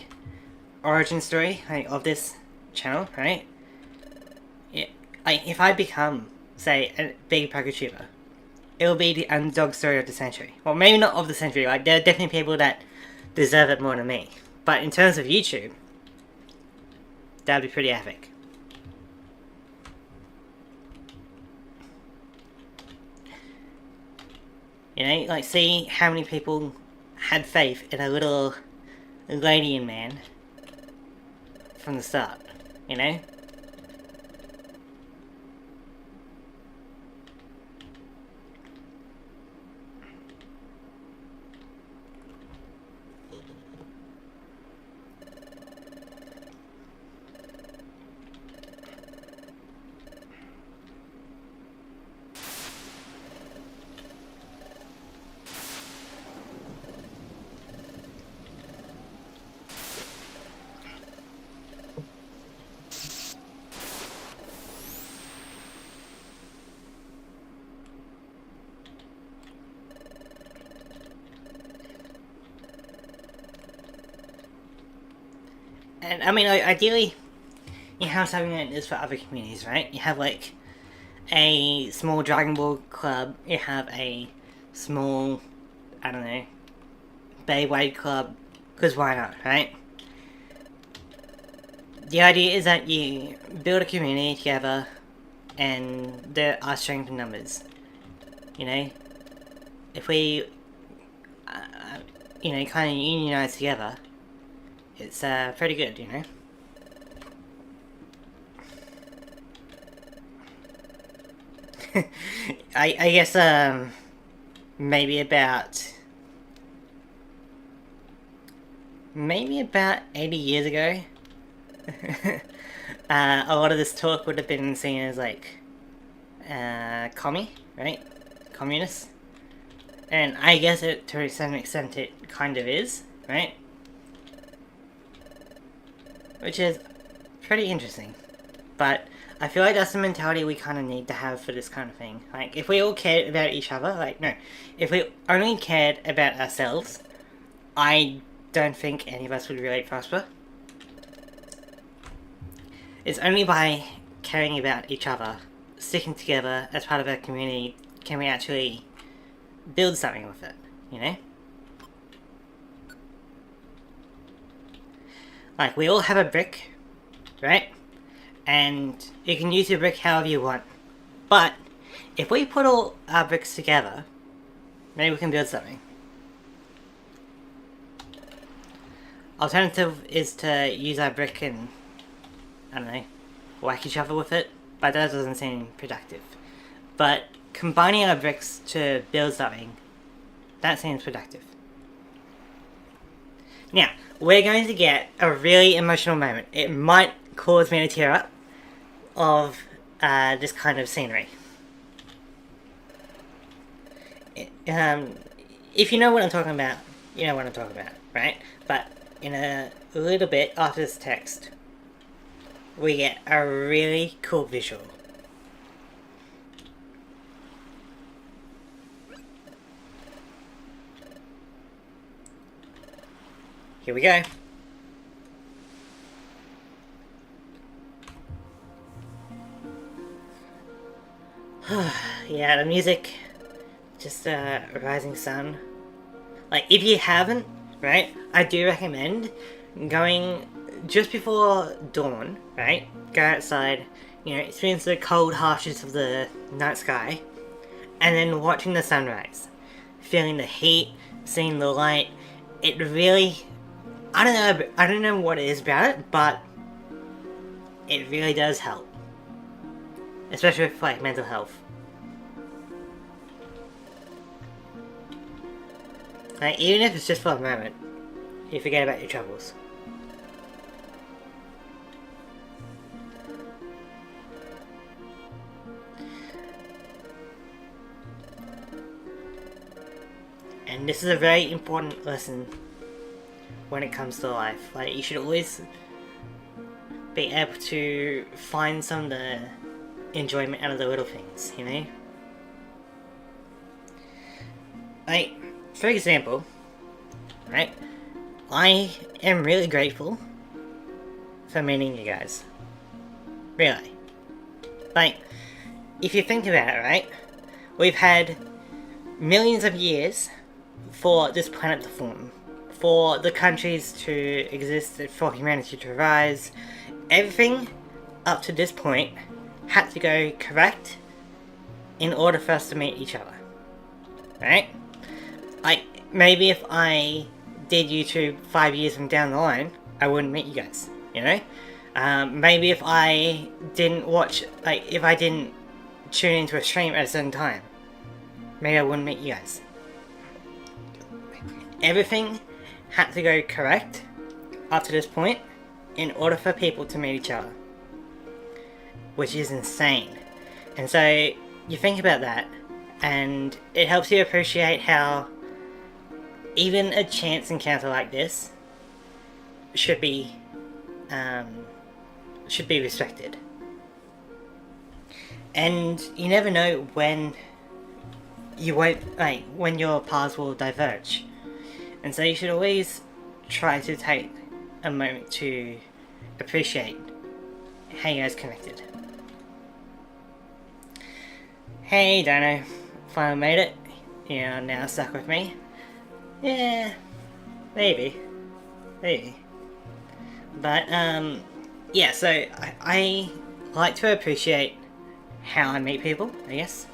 origin story, of this channel, right, if I become, say, a big PokeTuber, it'll be the underdog story of the century. Well, maybe not of the century, like, there are definitely people that deserve it more than me. But in terms of YouTube, that'd be pretty epic. Like, see how many people had faith in a little Ledian man from the start, And, I mean, ideally, you have something like this for other communities, right? You have, like, a small Dragon Ball club, you have a small, I don't know, Beyblade club, because why not, right? The idea is that you build a community together, and there are strength in numbers. If we, kind of unionize together, it's pretty good, I guess, maybe about 80 years ago, a lot of this talk would have been seen as like commie, right? Communist. And I guess it, to some extent, it kind of is, right? Which is pretty interesting. But I feel like that's the mentality we kind of need to have for this kind of thing. Like, if we all cared about each other, like, no. If we only cared about ourselves, I don't think any of us would really prosper. It's only by caring about each other, sticking together as part of our community, can we actually build something with it, you know? Like, we all have a brick, right? And you can use your brick however you want. But if we put all our bricks together, maybe we can build something. Alternative is to use our brick and, I don't know, whack each other with it, but that doesn't seem productive. But combining our bricks to build something, that seems productive. Now, we're going to get a really emotional moment. It might cause me to tear up of this kind of scenery. If you know what I'm talking about, you know what I'm talking about, right? But in a little bit after this text, we get a really cool visual. Here we go. Yeah, the music, just rising sun. Like, if you haven't, right, I do recommend going just before dawn, right? Go outside, you know, experience the cold harshness of the night sky, and then watching the sunrise. Feeling the heat, seeing the light. It really, I don't know what it is about it, but it really does help. Especially with, like, mental health. Like, even if it's just for a moment, you forget about your troubles. And this is a very important lesson when it comes to life. Like, you should always be able to find some of the enjoyment out of the little things, you know? Like, for example, right, I am really grateful for meeting you guys. Really. Like, if you think about it, right, we've had millions of years for this planet to form, for the countries to exist, for humanity to rise. Everything up to this point had to go correct in order for us to meet each other, right? Like, maybe if I did YouTube 5 years from down the line, I wouldn't meet you guys, you know? Maybe if I didn't watch, like, if I didn't tune into a stream at a certain time, maybe I wouldn't meet you guys. Everything had to go correct up to this point in order for people to meet each other, which is insane. And so you think about that, and it helps you appreciate how even a chance encounter like this should be respected. And you never know when you won't, like, when your paths will diverge. And so you should always try to take a moment to appreciate how you guys connected. Hey Dino, finally made it. You're now stuck with me. Yeah, maybe. But, yeah, so I like to appreciate how I meet people, I guess.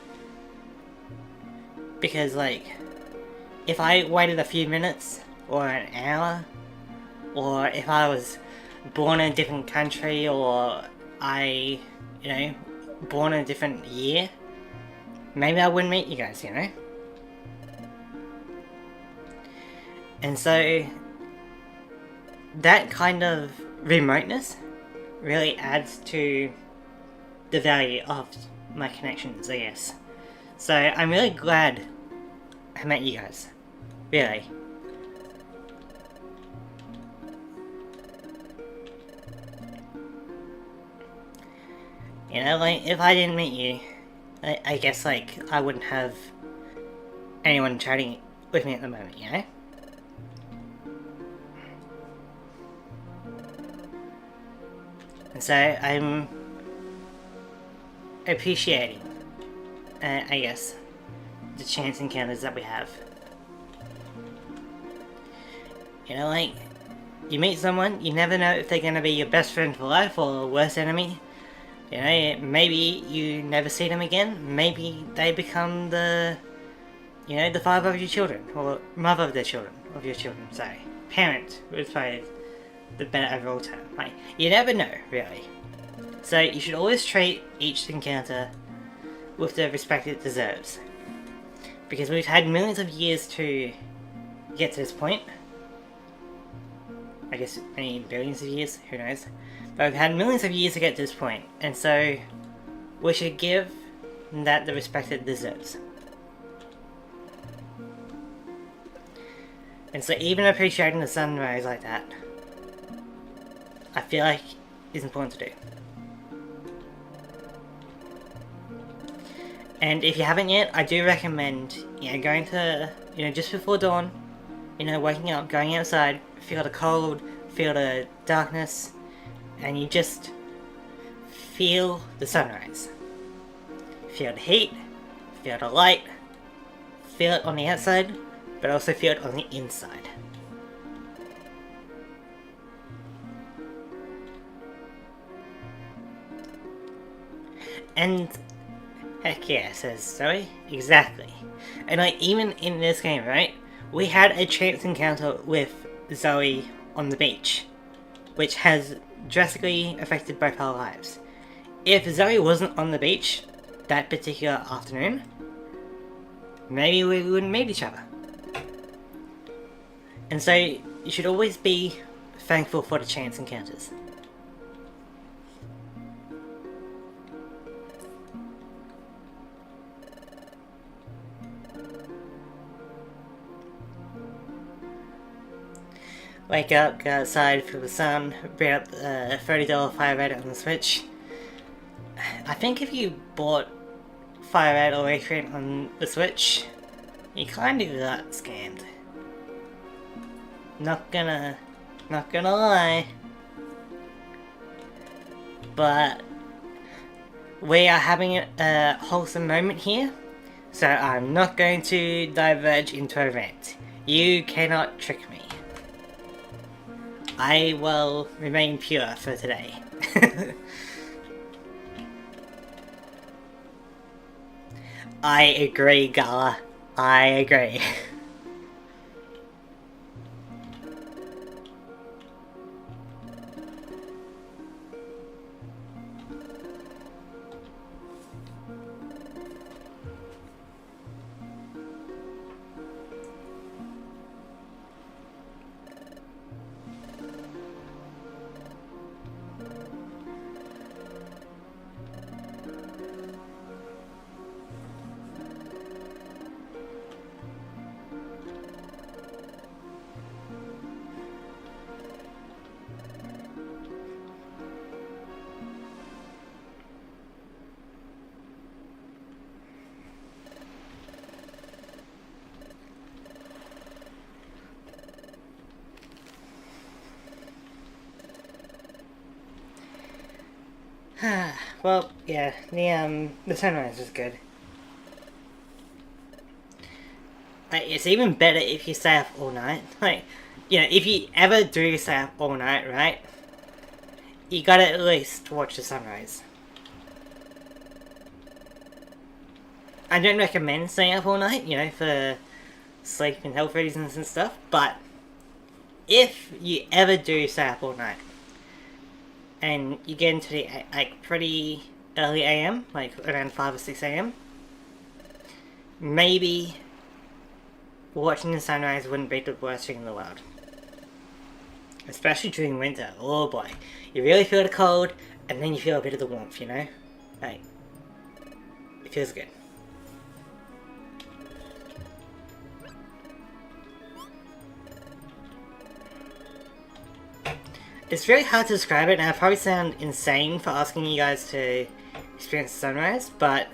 Because, like, if I waited a few minutes, or an hour, or if I was born in a different country, or I, you know, born in a different year, maybe I wouldn't meet you guys, you know? And so, that kind of remoteness really adds to the value of my connections, I guess. So I'm really glad I met you guys. Really. You know, like, if I didn't meet you, I guess, like, I wouldn't have anyone chatting with me at the moment, you know? And so I'm appreciating, I guess, the chance encounters that we have. You know, like, you meet someone, you never know if they're gonna be your best friend for life or worst enemy. You know, maybe you never see them again, maybe they become the, you know, the father of your children, or mother of their children, of your children, sorry. Parent was probably the better overall term. Like, you never know, really. So you should always treat each encounter with the respect it deserves. Because we've had millions of years to get to this point. I guess maybe billions of years, who knows. But we've had millions of years to get to this point, and so we should give that the respect it deserves. And so even appreciating the sunrise like that, I feel like is important to do. And if you haven't yet, I do recommend, you know, going to, you know, just before dawn, you know, waking up, going outside, feel the cold, feel the darkness, and you just feel the sunrise. Feel the heat, feel the light, feel it on the outside, but also feel it on the inside. And heck yeah, says Zoe. Exactly. And like, even in this game, right, we had a chance encounter with Zoe on the beach, which has drastically affected both our lives. If Zoe wasn't on the beach that particular afternoon, maybe we wouldn't meet each other. And so you should always be thankful for the chance encounters. Wake up, go outside, feel the sun, bring up the $30 Fire Red on the Switch. I think if you bought Fire Red or Recreate on the Switch, you kinda got scammed. Not gonna lie. But we are having a wholesome moment here, so I'm not going to diverge into a rant. You cannot trick me. I will remain pure for today. I agree, Gala. I agree. Well, yeah, the sunrise is good. It's even better if you stay up all night. Like, you know, if you ever do stay up all night, right? You gotta at least watch the sunrise. I don't recommend staying up all night, you know, for sleep and health reasons and stuff, but if you ever do stay up all night, and you get into the, like, pretty early AM, like around 5 or 6 AM, maybe watching the sunrise wouldn't be the worst thing in the world. Especially during winter. Oh boy. You really feel the cold, and then you feel a bit of the warmth, you know? Like, it feels good. It's very hard to describe it, and I probably sound insane for asking you guys to experience sunrise, but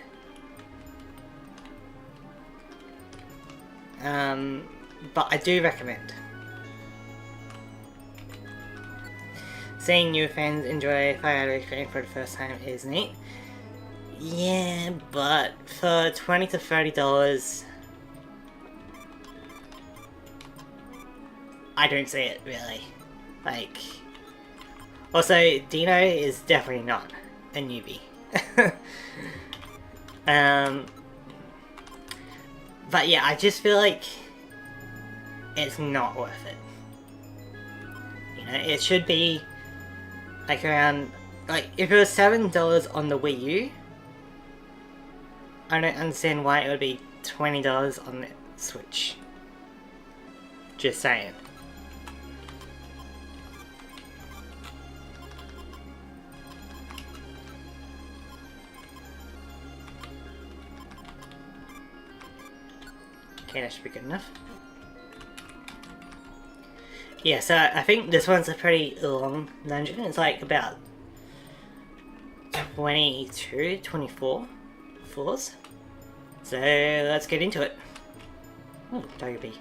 I do recommend. Seeing new fans enjoy Fire Recreating for the first time is neat. Yeah, but for $20 to $30, I don't see it really. Like, also Dino is definitely not a newbie. But yeah, I just feel like it's not worth it. You know, it should be like around, like, if it was $7 on the Wii U, I don't understand why it would be $20 on the Switch. Just saying. Okay, that should be good enough. Yeah, so I think this one's a pretty long dungeon. It's like about 22, 24 floors. So let's get into it. Oh, Tiger Bee.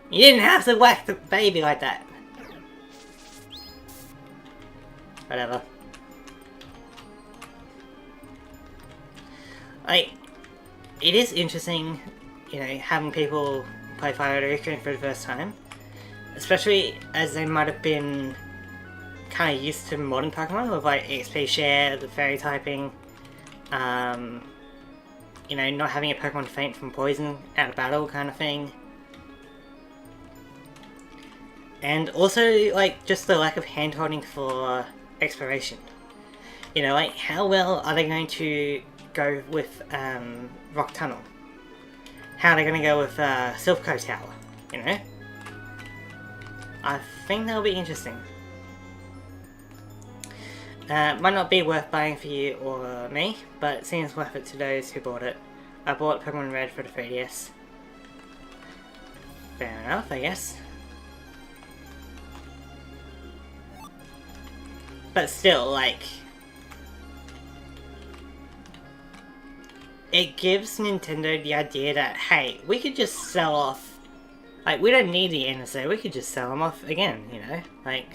You didn't have to whack the baby like that. Whatever. Like, it is interesting, you know, having people play Fire Recreating for the first time. Especially as they might have been kind of used to modern Pokemon with like XP share, the fairy typing, you know, not having a Pokemon faint from poison out of battle kind of thing. And also, like, just the lack of hand-holding for exploration. You know, like, how well are they going to go with Rock Tunnel? How are they going to go with Silph Tower, you know? I think that'll be interesting. Might not be worth buying for you or me, but it seems worth it to those who bought it. I bought Pokemon Red for the 3DS. Fair enough, I guess. But still, like, it gives Nintendo the idea that, hey, we could just sell off, like, we don't need the NSA, we could just sell them off again, you know? Like,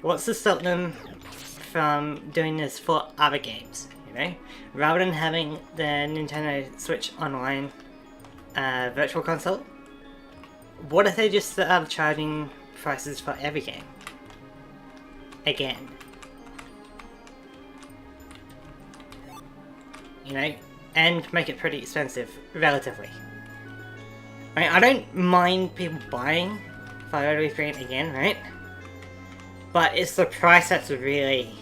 what's to stop them from doing this for other games, you know? Rather than having the Nintendo Switch Online virtual console, what if they just start charging prices for every game? Again. You know? And make it pretty expensive, relatively. I mean, I don't mind people buying Fire Recreating again, right? But it's the price that's really...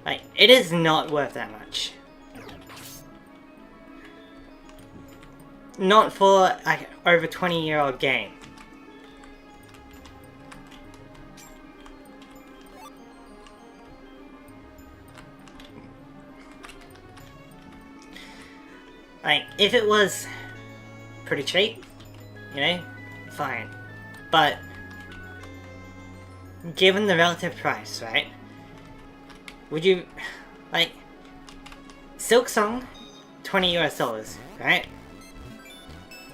like, it is not worth that much. Not for, like, over 20-year-old game. Like, if it was pretty cheap, you know, fine. But, given the relative price, right? Would you, like, Silk Song, $20 US, right?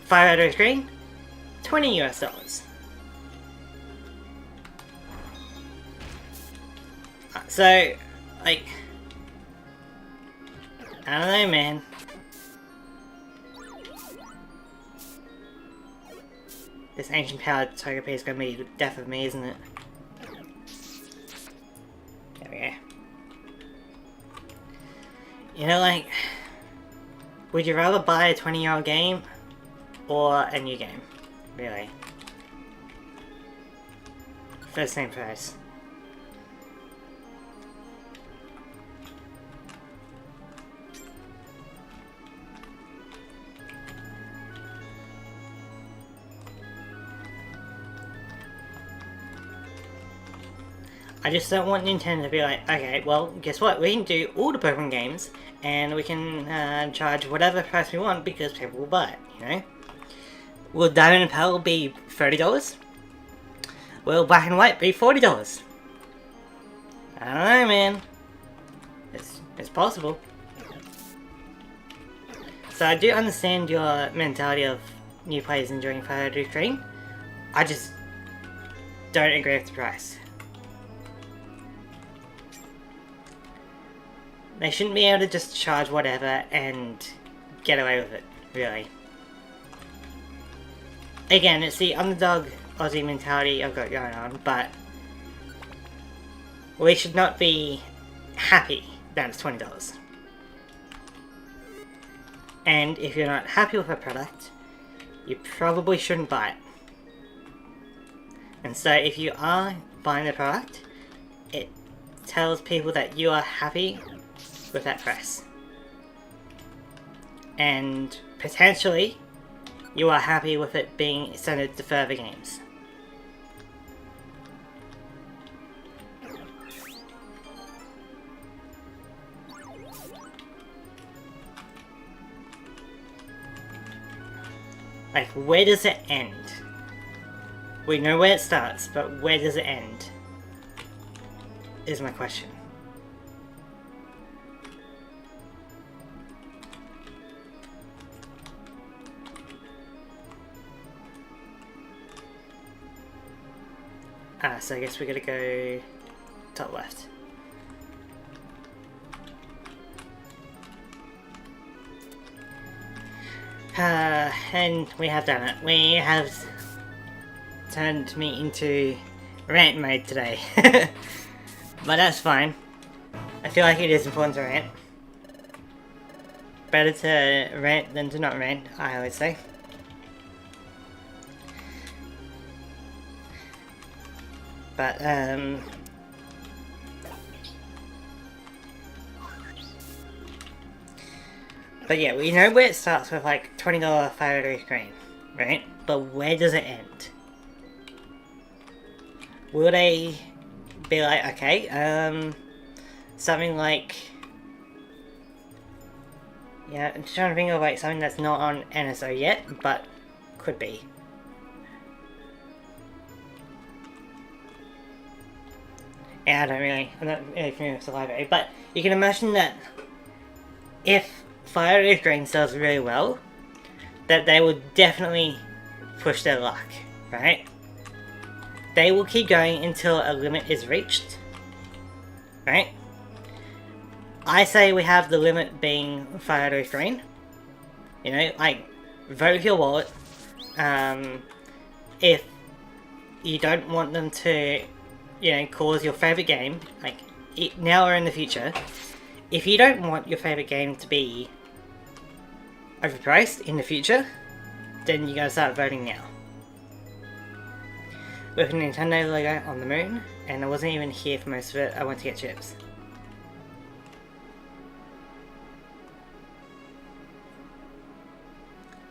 Fire Red Green, $20 US. So, like, I don't know, man. This ancient powered Tiger P is gonna be the death of me, isn't it? There we go. You know, like, would you rather buy a 20-year-old game or a new game? Really? For the same price. I just don't want Nintendo to be like, okay, well, guess what? We can do all the Pokemon games, and we can charge whatever price we want because people will buy it, you know? Will Diamond and Pearl be $30? Will Black and White be $40? I don't know, man. It's possible. So I do understand your mentality of new players enjoying Fire Red Green. I just don't agree with the price. They shouldn't be able to just charge whatever and get away with it, really. Again, it's the underdog Aussie mentality I've got going on, but we should not be happy that it's $20. And if you're not happy with a product, you probably shouldn't buy it. And so if you are buying the product, it tells people that you are happy with that price. And potentially, you are happy with it being extended to further games. Like, where does it end? We know where it starts, but where does it end? Is my question. So I guess we gotta go top left. And we have done it. We have turned me into rant mode today. But that's fine. I feel like it is important to rant. Better to rant than to not rant, I always say. But, but yeah, we know where it starts with like $20 Fire Red Green, right? But where does it end? Will they be like, okay, something like, yeah, I'm just trying to think of like something that's not on NSO yet, but could be. Yeah, I'm not really familiar with the library, but you can imagine that if Fire Red Green sells really well, that they will definitely push their luck, right? They will keep going until a limit is reached, right? I say we have the limit being Fire Red Green. You know, like, vote with your wallet. If you don't want them to, you know, cause your favourite game, like, now or in the future, if you don't want your favourite game to be overpriced in the future, then you gotta start voting now. With a Nintendo logo on the moon, and I wasn't even here for most of it, I went to get chips.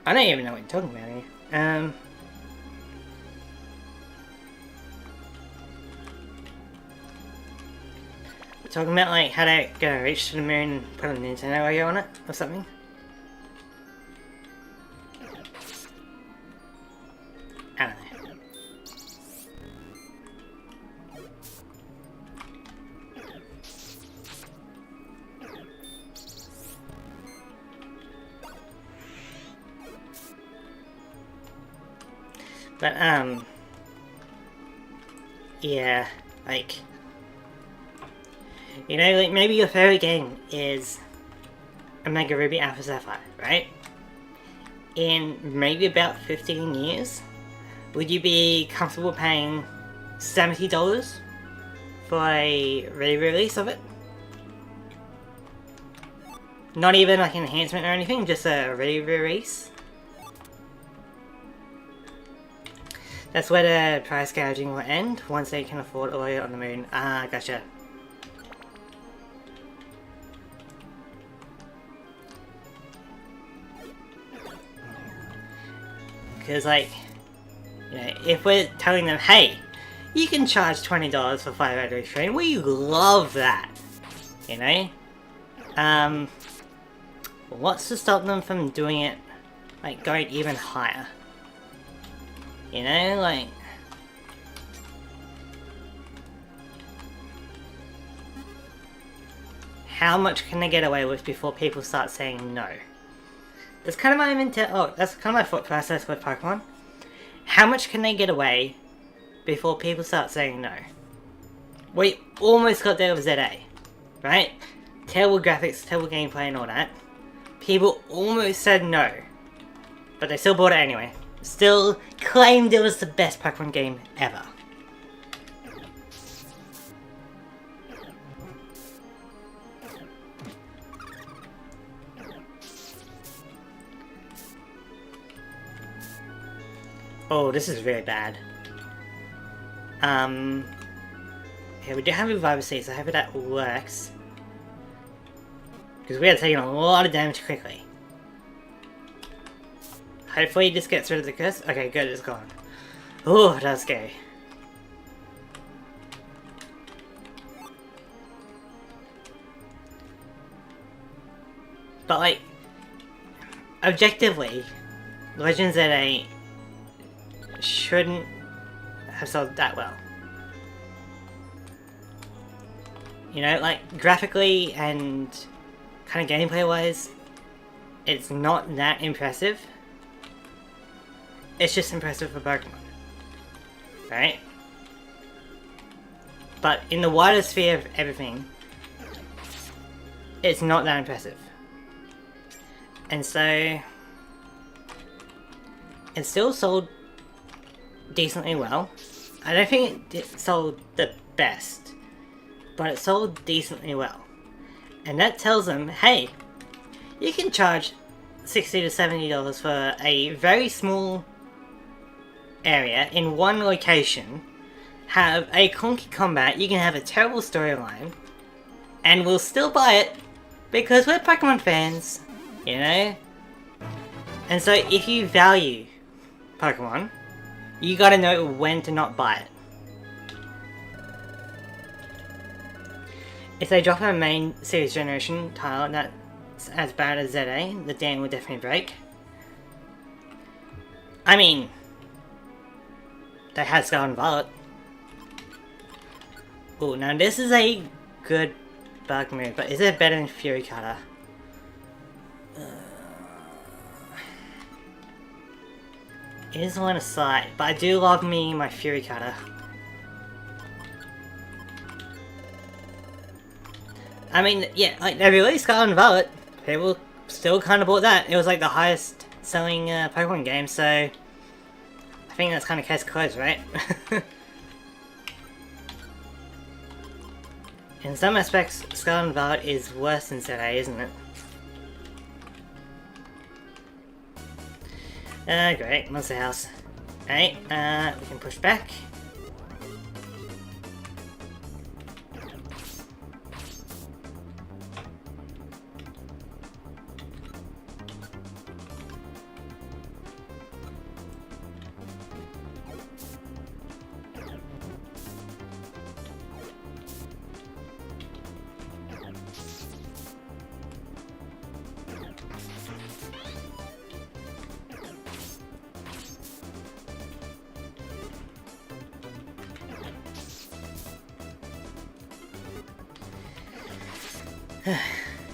I don't even know what you're talking about here. Talking about like how to go reach to the moon and put a Nintendo logo on it or something? I don't know. But yeah, like, you know, like, maybe your favorite game is Omega Ruby Alpha Sapphire, right? In maybe about 15 years, would you be comfortable paying $70 for a re-release of it? Not even like an enhancement or anything, just a re-release? That's where the price gouging will end, once they can afford oil on the moon. Ah, gotcha. Because, like, you know, if we're telling them, hey, you can charge $20 for 5-hour train. We love that, you know? What's to stop them from doing it, like, going even higher? You know, like... How much can they get away with before people start saying no? That's kind of my that's kind of my thought process with Pokemon. How much can they get away before people start saying no? We almost got there with ZA, right? Terrible graphics, terrible gameplay and all that. People almost said no, but they still bought it anyway. Still claimed it was the best Pokemon game ever. Oh, this is really bad. Yeah, we do have Revival Seed, so I hope that works. Because we are taking a lot of damage quickly. Hopefully this gets rid of the curse. Okay, good, it's gone. Oh, that's scary. But like, objectively, Legends ZA shouldn't have sold that well. You know, like, graphically and kind of gameplay wise, it's not that impressive. It's just impressive for Pokemon. Right? But in the wider sphere of everything, it's not that impressive. And so, it still sold decently well. I don't think it sold the best, but it sold decently well. And that tells them, hey, you can charge $60 to $70 for a very small area in one location, have a clunky combat, you can have a terrible storyline, and we'll still buy it because we're Pokemon fans, you know? And so if you value Pokemon, you gotta know when to not buy it. If they drop a main series generation title that's as bad as ZA, the dam will definitely break. I mean, they had Scarlet and Violet. Oh, now this is a good bug move, but is it better than Fury Cutter? It is on a side, but I do love me my Fury Cutter. I mean, yeah, like, they released Gala and Violet, people still kind of bought that. It was like the highest selling Pokemon game, so I think that's kind of case closed, right? In some aspects, Scarlet and Violet is worse than ZA, isn't it? Great, Monster House. Alright, we can push back.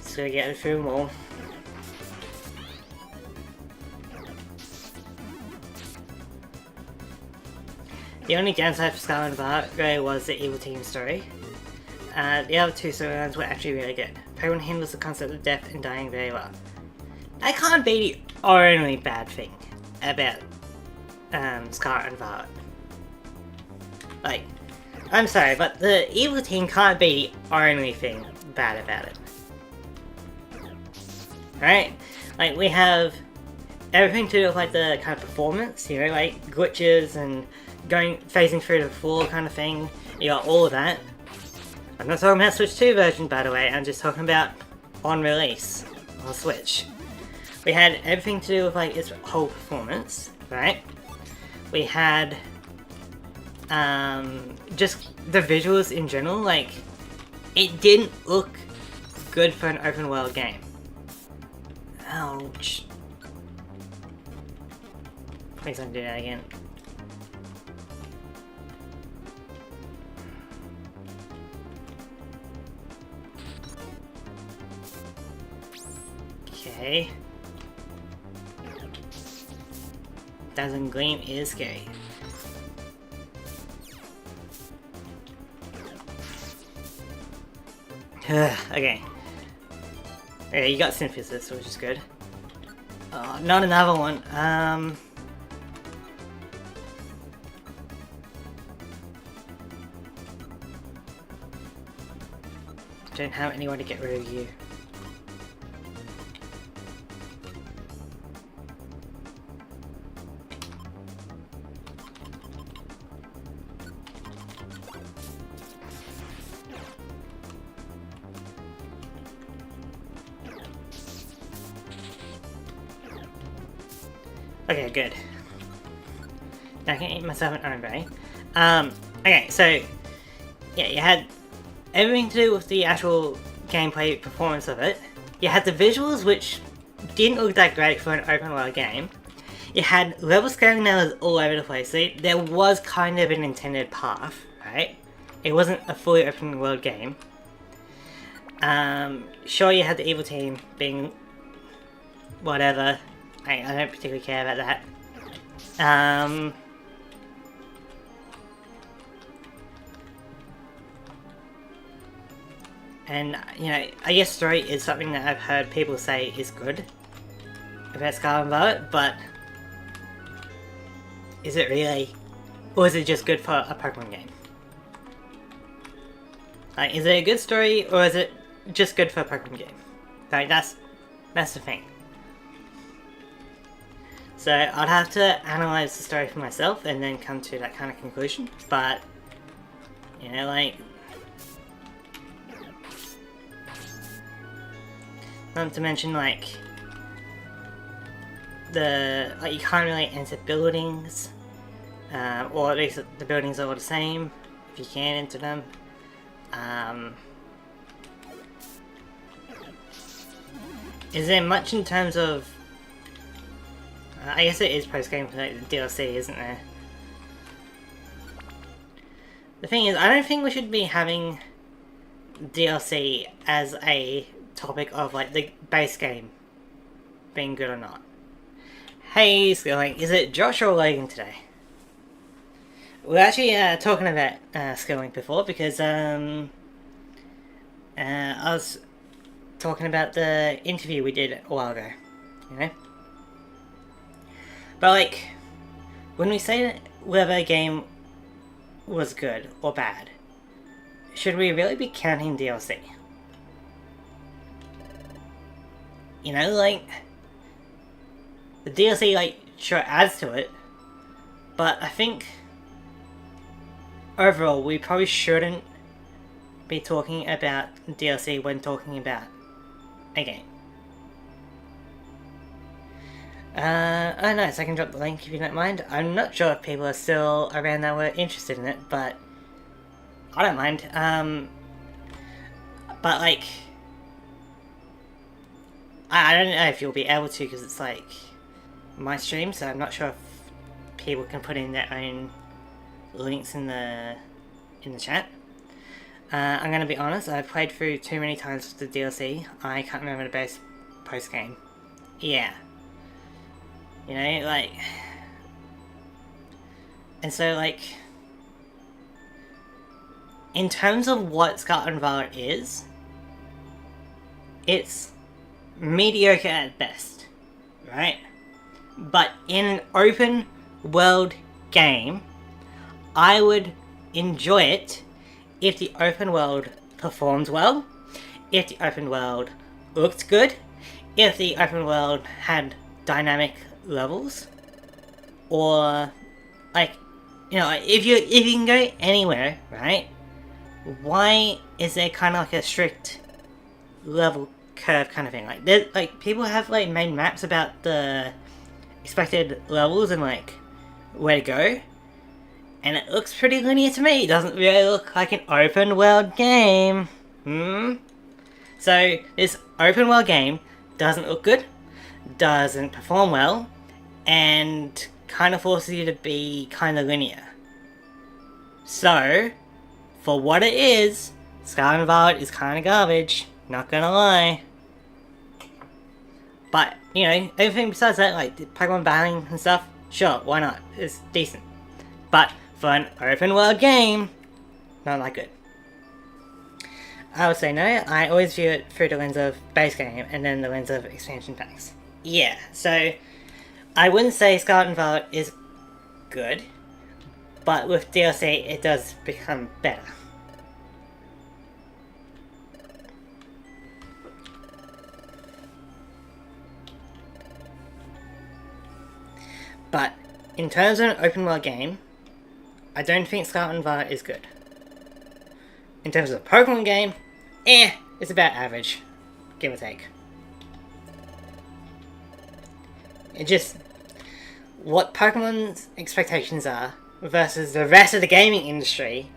Just gonna get a few more. The only downside for Scarlet and Violet really was the Evil Team story. The other two storylines were actually really good. Pokemon handles the concept of death and dying very well. That can't be the only bad thing about Scarlet and Violet. Like, I'm sorry, but the Evil Team can't be the only thing bad about it. Right? Like, we have everything to do with, like, the kind of performance, you know, like glitches and phasing through the floor kind of thing. You got all of that. I'm not talking about Switch 2 version, by the way, I'm just talking about on release on Switch. We had everything to do with, like, its whole performance, right? We had just the visuals in general, like, it didn't look good for an open world game. Ouch. Please don't do that again. Okay. Dazzling Gleam is scary. Okay. Okay, you got Synthesis, which is good. Oh, not another one. Don't have anyone to get rid of you. Okay, good. Now I can eat myself an ombre. Okay, so yeah, you had everything to do with the actual gameplay performance of it. You had the visuals, which didn't look that great for an open world game. You had level scaling that was all over the place. So there was kind of an intended path, right? It wasn't a fully open world game. Sure, you had the evil team being whatever. I don't particularly care about that. And, you know, I guess story is something that I've heard people say is good about Scarlet and Violet, but is it really? Or is it just good for a Pokemon game? Like, is it a good story, or is it just good for a Pokemon game? Like, that's the thing. So I'd have to analyze the story for myself and then come to that kind of conclusion. But, you know, like, not to mention, like, you can't really enter buildings, or at least the buildings are all the same if you can enter them. Is there much in terms of? I guess it is post-game for like, the DLC, isn't there? The thing is, I don't think we should be having DLC as a topic of like the base game being good or not. Hey, Skilling, is it Josh or Logan today? We're actually talking about Skilling before because I was talking about the interview we did a while ago, you know? But like, when we say whether a game was good or bad, should we really be counting DLC? You know, like, the DLC, like, sure adds to it, but I think overall we probably shouldn't be talking about DLC when talking about a game. Oh nice, I can drop the link if you don't mind. I'm not sure if people are still around that were interested in it, but I don't mind. But like, I don't know if you'll be able to because it's like my stream, so I'm not sure if people can put in their own links in the chat. I'm gonna be honest, I've played through too many times with the DLC. I can't remember the base post game. Yeah. You know, like, and so like, in terms of what Scarlet and Violet is, it's mediocre at best, right? But in an open world game, I would enjoy it if the open world performed well, if the open world looked good, if the open world had dynamic levels, or like, you know, if you can go anywhere, right? Why is there kind of like a strict level curve kind of thing? Like, there, like, people have like made maps about the expected levels and like where to go, And it looks pretty linear to me. It doesn't really look like an open world game. So this open world game doesn't look good, doesn't perform well, and kind of forces you to be kind of linear. So, for what it is, Scarlet and Violet is kind of garbage, not gonna lie. But, you know, everything besides that, like Pokemon battling and stuff, sure, why not? It's decent. But for an open world game, not that good. I would say no. I always view it through the lens of base game and then the lens of expansion packs. Yeah, so I wouldn't say Scarlet and Violet is good, but with DLC it does become better. But in terms of an open world game, I don't think Scarlet and Violet is good. In terms of a Pokemon game, it's about average, give or take. It just, what Pokemon's expectations are versus the rest of the gaming industry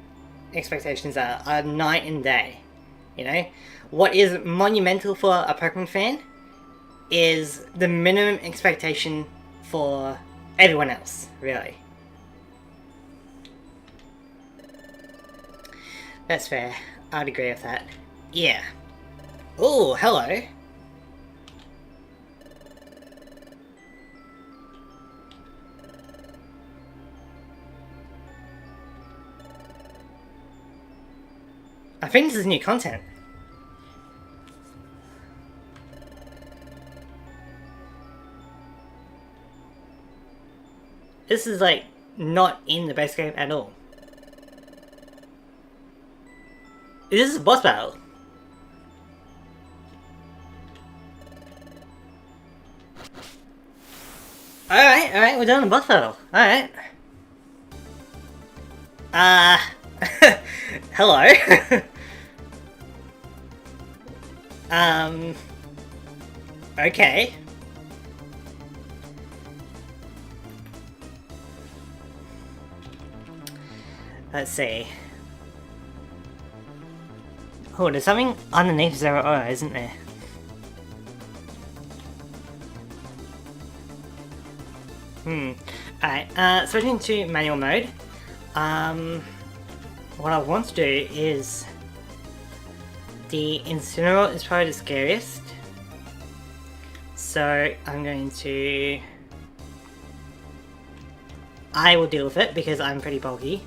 expectations are night and day. You know, what is monumental for a Pokemon fan is the minimum expectation for everyone else, really. That's fair. I'd agree with that. Yeah. Oh, hello. I think this is new content. This is like not in the base game at all. This is a boss battle. Alright, we're done the boss battle. Alright. Hello. Okay. Let's see. Oh, there's something underneath Zero O, isn't there? Alright, switching to manual mode. What I want to do is... The Incineroar is probably the scariest. So, I'm going to... I will deal with it because I'm pretty bulky.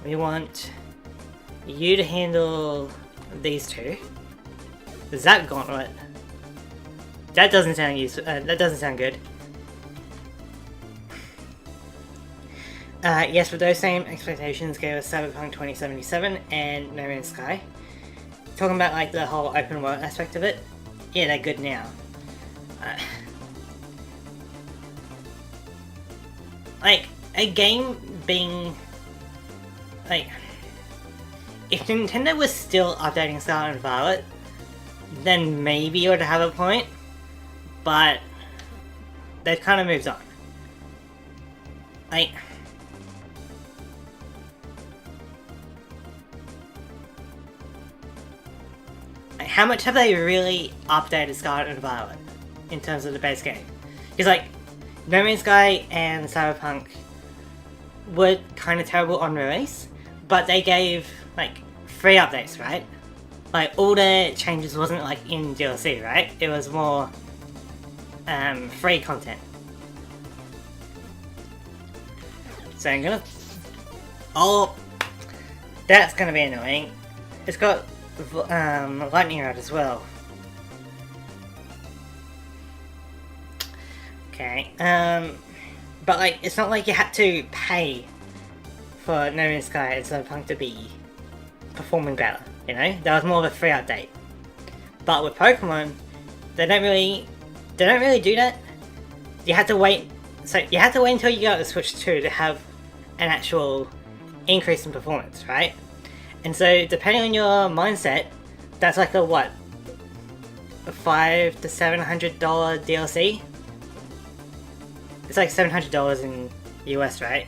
We want you to handle these two. Zap Gauntlet. That doesn't sound useful. That doesn't sound good. Yes, with those same expectations gave us Cyberpunk 2077 and No Man's Sky. Talking about like the whole open world aspect of it, yeah, they're good now. Like, a game being... Like, if Nintendo was still updating Scarlet and Violet, then maybe it would have a point, but they've kind of moved on. Like, how much have they really updated Scarlet and Violet in terms of the base game? Because like, No Man's Sky and Cyberpunk were kind of terrible on release, but they gave like 3 updates, right? Like all the changes wasn't like in DLC, right? It was more free content. So I'm gonna... Oh, that's gonna be annoying. It's got lightning rod as well. Okay, but like, it's not like you had to pay for No Man's Sky and Cyberpunk to be performing better, you know? That was more of a free update. But with Pokemon, they don't really do that. You have to wait, so you have to wait until you got the Switch 2 to have an actual increase in performance, right? And so, depending on your mindset, that's like a what? A $500 to $700 DLC? It's like $700 in US, right?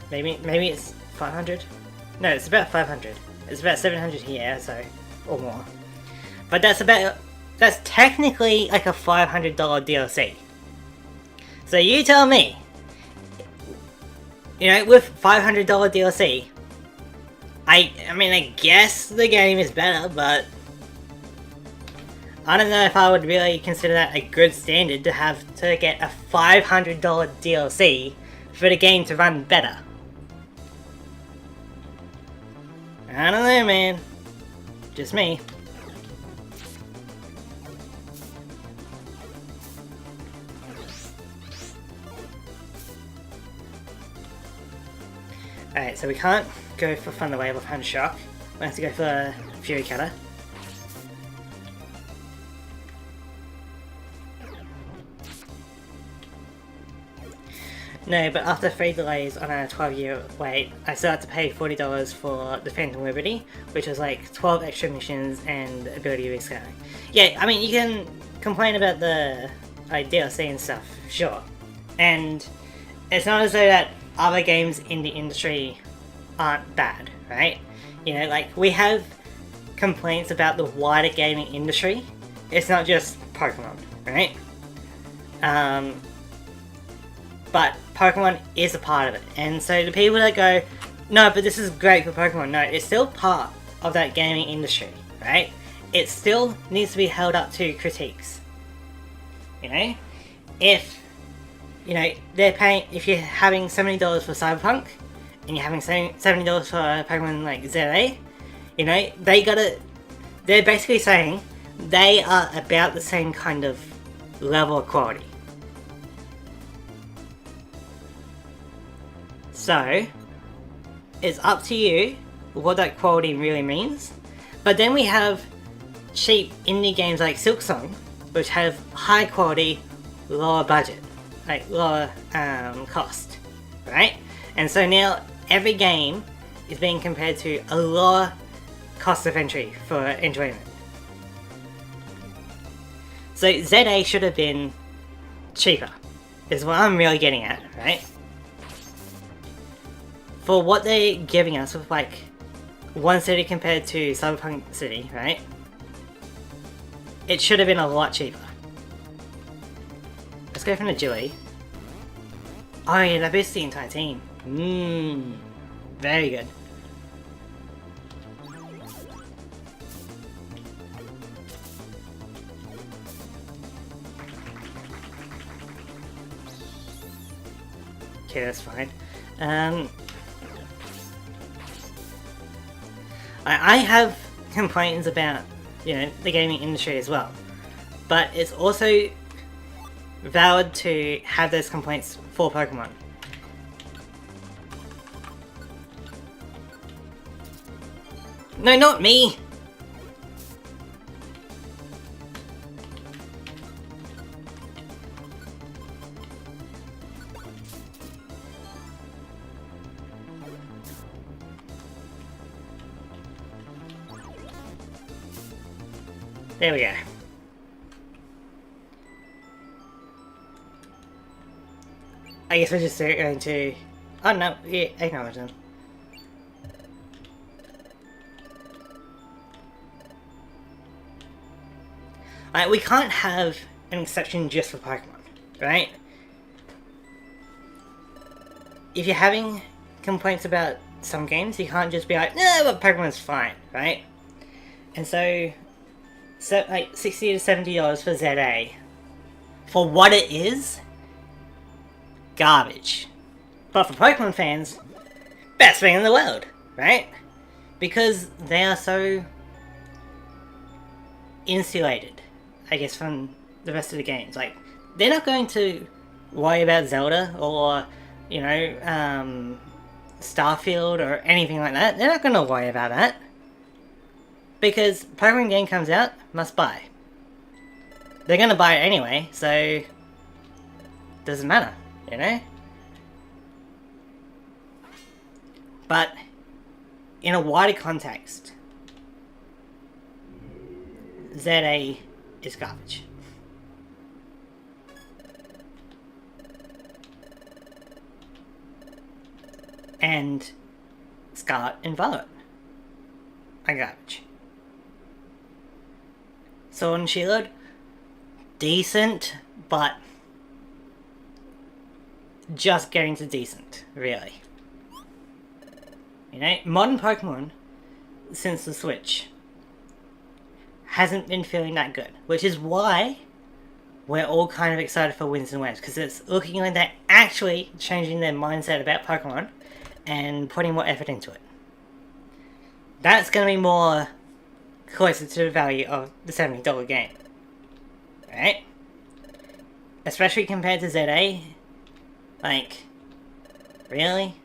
Maybe it's 500? No, it's about 500. It's about 700 here, so, or more. But that's technically like a $500 DLC. So you tell me, you know, with $500 DLC, I mean, I guess the game is better, but I don't know if I would really consider that a good standard to have to get a $500 DLC for the game to run better. I don't know, man. Just me. Alright, so we can't go for Thunder Wave or Thunder Shock. We have to go for Fury Cutter. No, but after 3 delays on a 12-year wait, I still had to pay $40 for the Phantom Liberty, which was like 12 extra missions and ability rescaling. Yeah, I mean, you can complain about the like, DLC and stuff, sure. And it's not as though that other games in the industry aren't bad, right? You know, like, we have complaints about the wider gaming industry. It's not just Pokemon, right? But Pokemon is a part of it, and so the people that go, no, but this is great for Pokemon, no, it's still part of that gaming industry, right? It still needs to be held up to critiques. You know? If, you know, they're paying, if you're having $70 for Cyberpunk, and you're having $70 for Pokemon like ZA, you know, they're basically saying they are about the same kind of level of quality. So, it's up to you what that quality really means. But then we have cheap indie games like Silksong, which have high quality, lower budget, like lower cost, right? And so now every game is being compared to a lower cost of entry for enjoyment. So ZA should have been cheaper, is what I'm really getting at, right? For what they're giving us with like one city compared to Cyberpunk City, right? It should have been a lot cheaper. Let's go from the Agility. Oh yeah, that boosts the entire team. Very good. Okay, that's fine. I have complaints about, you know, the gaming industry as well, but it's also valid to have those complaints for Pokemon. No, not me! There we go. I guess we're just going to... Oh no, yeah, acknowledge them. Like, we can't have an exception just for Pokemon, right? If you're having complaints about some games, you can't just be like, no, but Pokemon's fine, right? And so like $60 to $70 for ZA, for what it is, garbage. But for Pokemon fans, best thing in the world, right? Because they are so insulated, I guess, from the rest of the games. Like, they're not going to worry about Zelda or, you know, Starfield or anything like that. They're not going to worry about that. Because Pokemon game comes out, must buy. They're gonna buy it anyway, so doesn't matter, you know? But in a wider context, ZA is garbage. and Scarlet and Violet are garbage. Sword and Shield, decent, but just getting to decent, really. You know, modern Pokemon, since the Switch, hasn't been feeling that good, which is why we're all kind of excited for Winds and Waves, because it's looking like they're actually changing their mindset about Pokemon and putting more effort into it. That's going to be more closer to the value of the $70 game. Right? Especially compared to ZA. Like, really?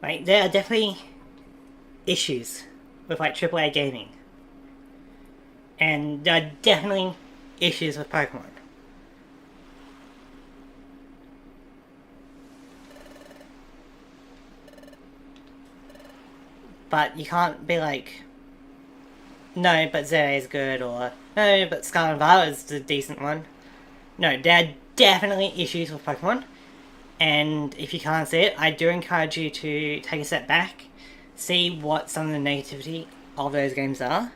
Like, there are definitely issues with like AAA gaming. And there are definitely issues with Pokemon. But you can't be like, no, but ZA is good, or no, but Scarlet and Violet is the decent one. No, there are definitely issues with Pokemon. And if you can't see it, I do encourage you to take a step back, see what some of the negativity of those games are,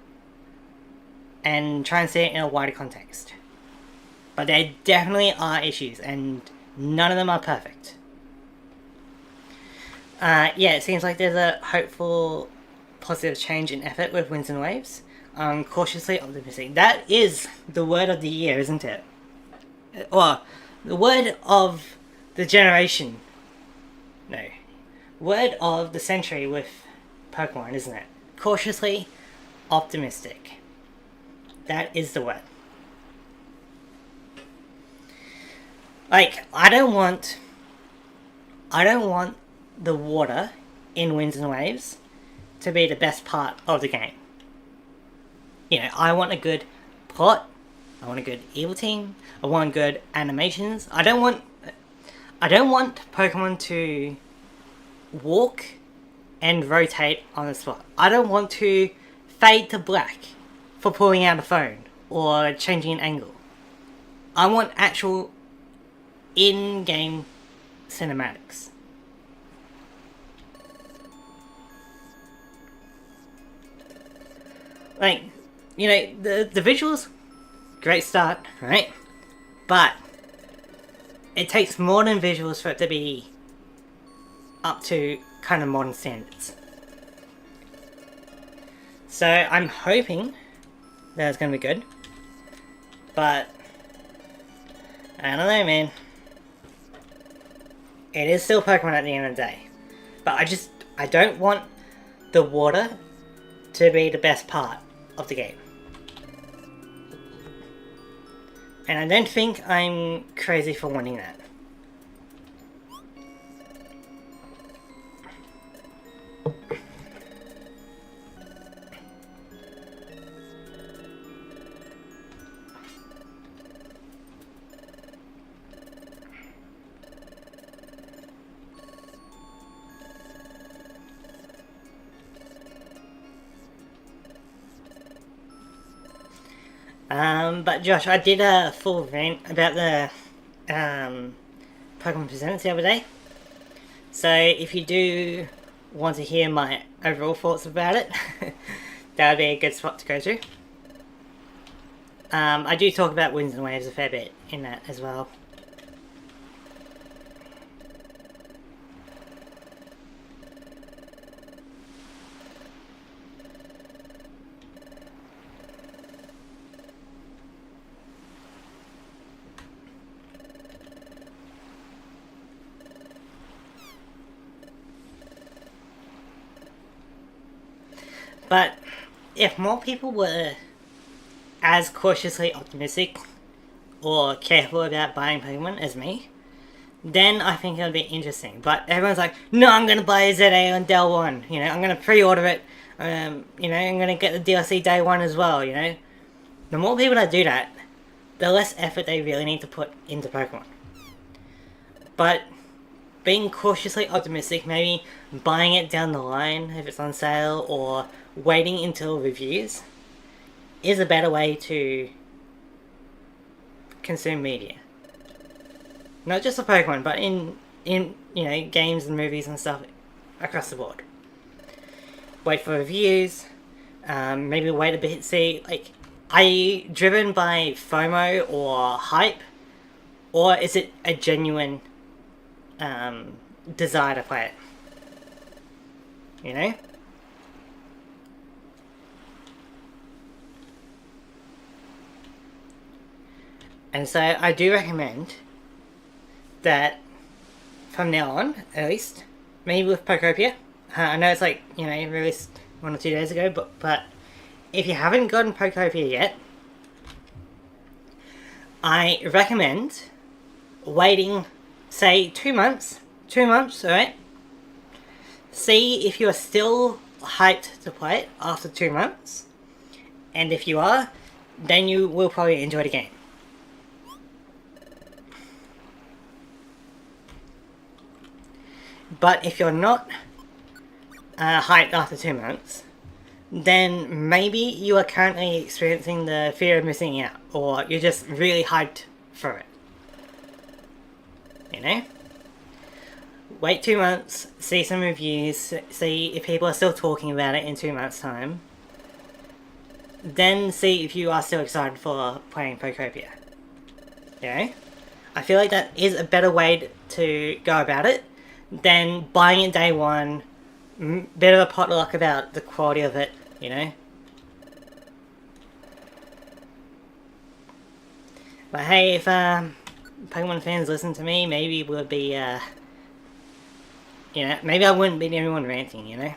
and try and see it in a wider context. But there definitely are issues, and none of them are perfect. Yeah, it seems like there's a hopeful, positive change in effort with Winds and Waves. Cautiously optimistic. That is the word of the year, isn't it? Or, the word of the generation. No. Word of the century with Pokemon, isn't it? Cautiously optimistic. That is the word. Like, I don't want the water in Winds and Waves to be the best part of the game. You know, I want a good plot, I want a good evil team, I want good animations. I don't want Pokemon to walk and rotate on the spot. I don't want to fade to black for pulling out a phone or changing an angle. I want actual in-game cinematics. Like, you know, the visuals, great start, right? But it takes more than visuals for it to be up to kind of modern standards. So I'm hoping that it's going to be good. But I don't know, man. It is still Pokemon at the end of the day. But I don't want the water to be the best part of the game. And I don't think I'm crazy for wanting that. But Josh, I did a full rant about the Pokemon Presents the other day. So if you do want to hear my overall thoughts about it, that would be a good spot to go to. I do talk about Winds and Waves a fair bit in that as well. But if more people were as cautiously optimistic or careful about buying Pokemon as me, then I think it would be interesting. But everyone's like, no, I'm going to buy ZA on day one. You know, I'm going to pre-order it. You know, I'm going to get the DLC day one as well, you know. The more people that do that, the less effort they really need to put into Pokemon. But being cautiously optimistic, maybe buying it down the line if it's on sale, or waiting until reviews, is a better way to consume media. Not just for Pokemon, but in games and movies and stuff across the board. Wait for reviews, maybe wait a bit, see, like, are you driven by FOMO or hype, or is it a genuine desire to play it? You know? And so I do recommend that from now on, at least, maybe with Pokopia. I know it's like, released 1 or 2 days ago, but if you haven't gotten Pokopia yet, I recommend waiting, say, 2 months. 2 months, alright? See if you're still hyped to play it after 2 months. And if you are, then you will probably enjoy the game. But if you're not hyped after 2 months, then maybe you are currently experiencing the fear of missing out, or you're just really hyped for it. You know? Wait 2 months, see some reviews, see if people are still talking about it in 2 months' time. Then see if you are still excited for playing Pokopia. You know? I feel like that is a better way to go about it than buying it day one, bit of a potluck about the quality of it, you know? But hey, if Pokemon fans listen to me, maybe we'll be, maybe I wouldn't be the only one ranting, you know?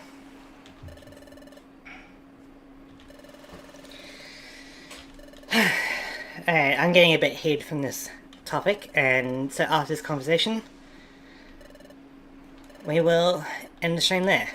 Alright, I'm getting a bit heated from this topic, and so after this conversation, we will end the stream there.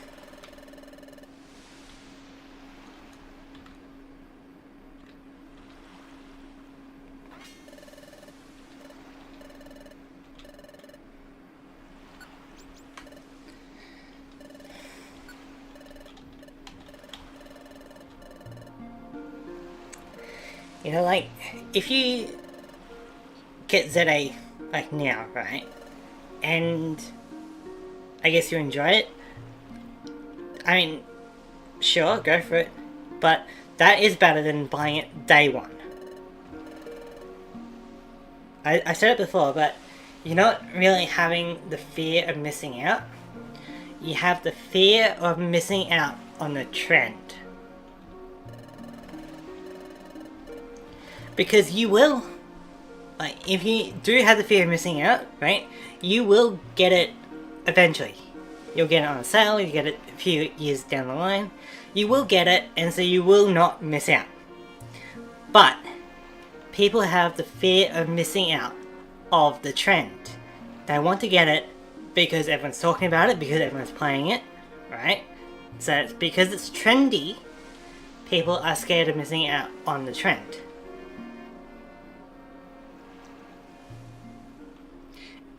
You know, like, if you get ZA, like, now, right, and I guess you enjoy it, I mean, sure, go for it, but that is better than buying it day one. I said it before, but you're not really having the fear of missing out. You have the fear of missing out on the trend. Because you will, like, if you do have the fear of missing out, right, you will get it eventually. You'll get it on a sale, you get it a few years down the line, you will get it, and so you will not miss out. But people have the fear of missing out of the trend. They want to get it because everyone's talking about it, because everyone's playing it, right? So it's because it's trendy, people are scared of missing out on the trend.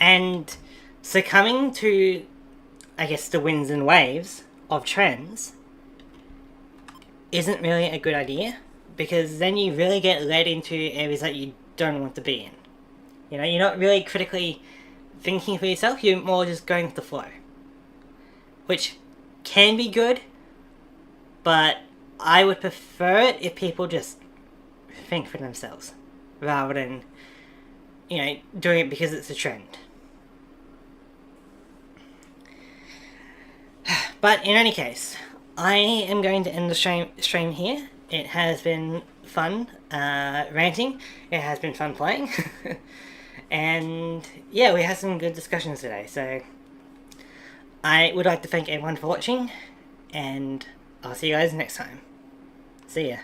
And succumbing to, I guess, the winds and waves of trends isn't really a good idea, because then you really get led into areas that you don't want to be in. You know, you're not really critically thinking for yourself, you're more just going with the flow. Which can be good, but I would prefer it if people just think for themselves, rather than, doing it because it's a trend. But in any case, I am going to end the stream here. It has been fun ranting. It has been fun playing. And yeah, we had some good discussions today. So I would like to thank everyone for watching, and I'll see you guys next time. See ya.